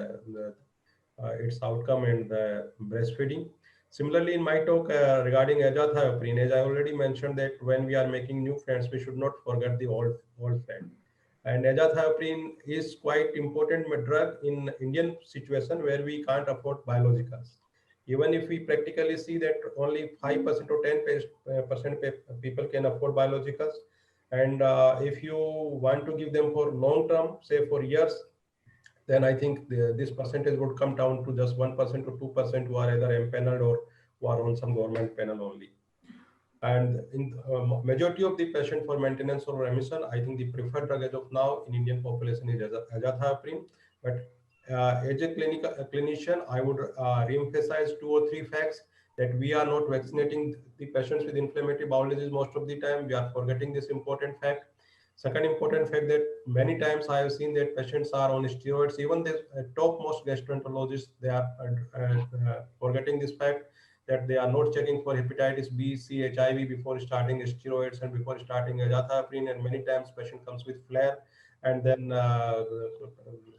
its outcome and the breastfeeding. Similarly, in my talk regarding azathioprine, as I already mentioned that when we are making new friends, we should not forget the old friend. And azathioprine is quite important drug in Indian situation where we can't afford biologicals. Even if we practically see that only 5% or 10% people can afford biologicals. And if you want to give them for long term, say for years, then I think this percentage would come down to just 1% or 2% who are either empaneled or who are on some government panel only. And in majority of the patient for maintenance or remission, I think the preferred drug as of now in Indian population is azathioprine. But as a clinician, I would re-emphasize 2 or 3 facts that we are not vaccinating the patients with inflammatory bowel disease most of the time. We are forgetting this important fact. Second important fact that many times I have seen that patients are on steroids. Even the topmost gastroenterologists, they are forgetting this fact that they are not checking for hepatitis B, C, HIV before starting steroids and before starting azathioprine. And many times patient comes with flare and then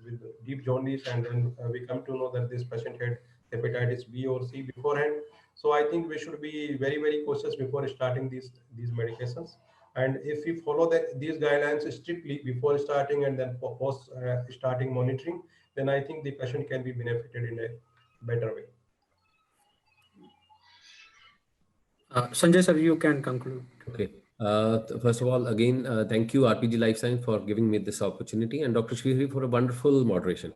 with deep jaundice, and then we come to know that this patient had hepatitis B or C beforehand. So I think we should be very, very cautious before starting these medications. And if we follow these guidelines strictly before starting and then post starting monitoring, then I think the patient can be benefited in a better way. Sanjay sir, you can conclude. Okay. First of all, again, thank you RPG Life Science for giving me this opportunity, and Dr. Srihari for a wonderful moderation.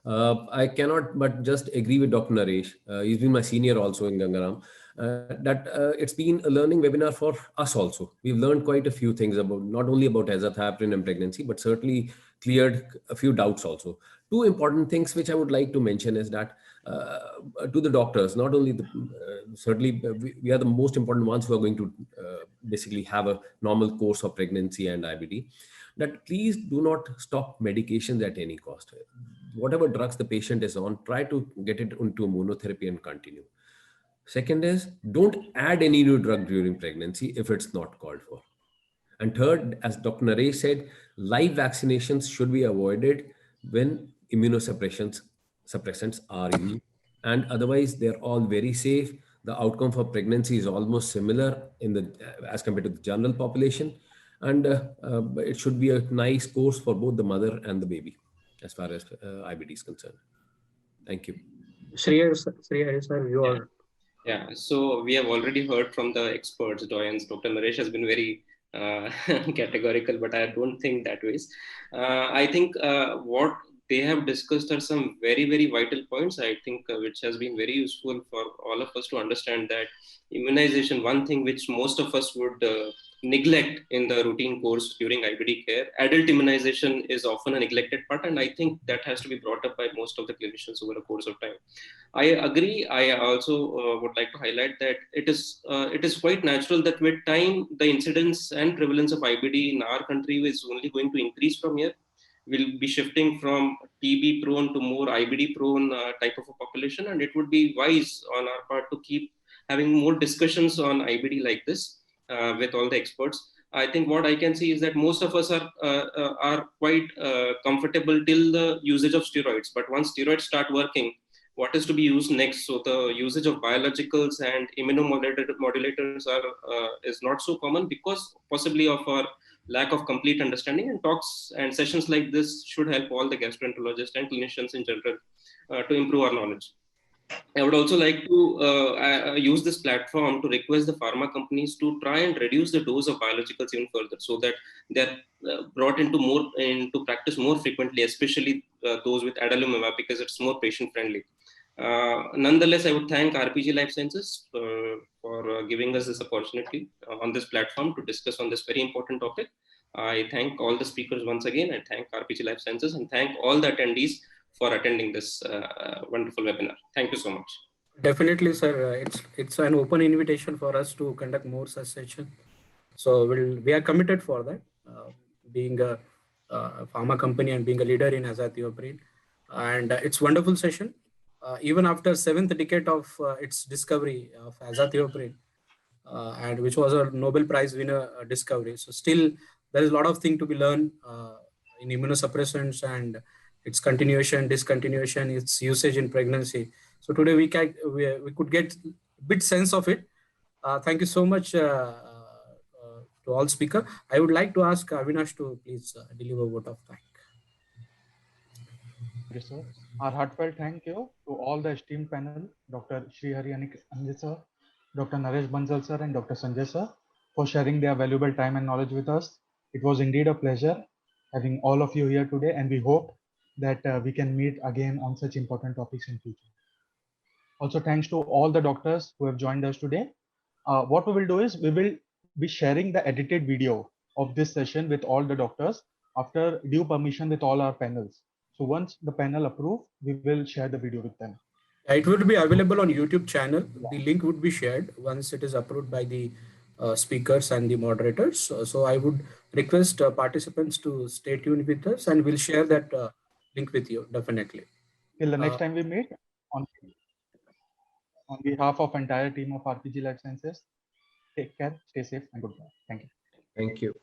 I cannot but just agree with Dr. Naresh. He's been my senior also in Gangaram. That it's been a learning webinar for us also. We've learned quite a few things about not only about azathioprine and pregnancy, but certainly cleared a few doubts also. Two important things which I would like to mention is that to the doctors, not only certainly we are the most important ones who are going to basically have a normal course of pregnancy and IBD, that please do not stop medications at any cost. Whatever drugs the patient is on, try to get it into monotherapy and continue. Second is, don't add any new drug during pregnancy if it's not called for. And third, as Dr. Naresh said, live vaccinations should be avoided when immunosuppressants are used. And otherwise, they're all very safe. The outcome for pregnancy is almost similar as compared to the general population. And it should be a nice course for both the mother and the baby, as far as IBD is concerned. Thank you. Srihari sir, you are... Yeah, so we have already heard from the experts, doyens. Dr. Naresh has been very categorical, but I don't think that way. I think what they have discussed are some very, very vital points, I think, which has been very useful for all of us to understand that immunization, one thing which most of us would neglect in the routine course during IBD care, adult immunization is often a neglected part, and I think that has to be brought up by most of the clinicians over a course of time. I agree. I also would like to highlight that it is quite natural that with time, the incidence and prevalence of IBD in our country is only going to increase from here. We'll be shifting from TB prone to more IBD prone type of a population, and it would be wise on our part to keep having more discussions on IBD like this with all the experts. I think what I can see is that most of us are quite comfortable till the usage of steroids, but once steroids start working, what is to be used next? So the usage of biologicals and immunomodulators is not so common because possibly of our lack of complete understanding, and talks and sessions like this should help all the gastroenterologists and clinicians in general to improve our knowledge. I would also like to use this platform to request the pharma companies to try and reduce the dose of biologicals even further, so that they're brought into practice more frequently, especially those with adalimumab, because it's more patient friendly. Nonetheless, I would thank RPG Life Sciences for giving us this opportunity on this platform to discuss on this very important topic. I thank all the speakers once again. I thank RPG Life Sciences and thank all the attendees for attending this wonderful webinar. Thank you so much. Definitely, sir. It's an open invitation for us to conduct more such sessions. So we are committed for that. Being a pharma company and being a leader in azathioprine, and it's wonderful session. Even after 7th decade of its discovery of azathioprine, and which was a Nobel Prize winner discovery. So still there is a lot of thing to be learned in immunosuppressants and its continuation, discontinuation, its usage in pregnancy. So today we could get a bit sense of it. Thank you so much to all speaker. I would like to ask Avinash to please deliver a vote of thanks. Yes, sir. Our heartfelt thank you to all the esteemed panel, Dr. Srihari Anil sir, Dr. Naresh Bansal sir, and Dr. Sanjay sir, for sharing their valuable time and knowledge with us. It was indeed a pleasure having all of you here today, and we hope that we can meet again on such important topics in future. Also, thanks to all the doctors who have joined us today. What we will do is we will be sharing the edited video of this session with all the doctors after due permission with all our panels. So once the panel approve, we will share the video with them. It will be available on YouTube channel. The link would be shared once it is approved by the speakers and the moderators. So I would request participants to stay tuned with us, and we'll share that link with you definitely. Till the next time we meet, on behalf of entire team of RPG Life Sciences, take care, stay safe, and goodbye. Thank you. Thank you.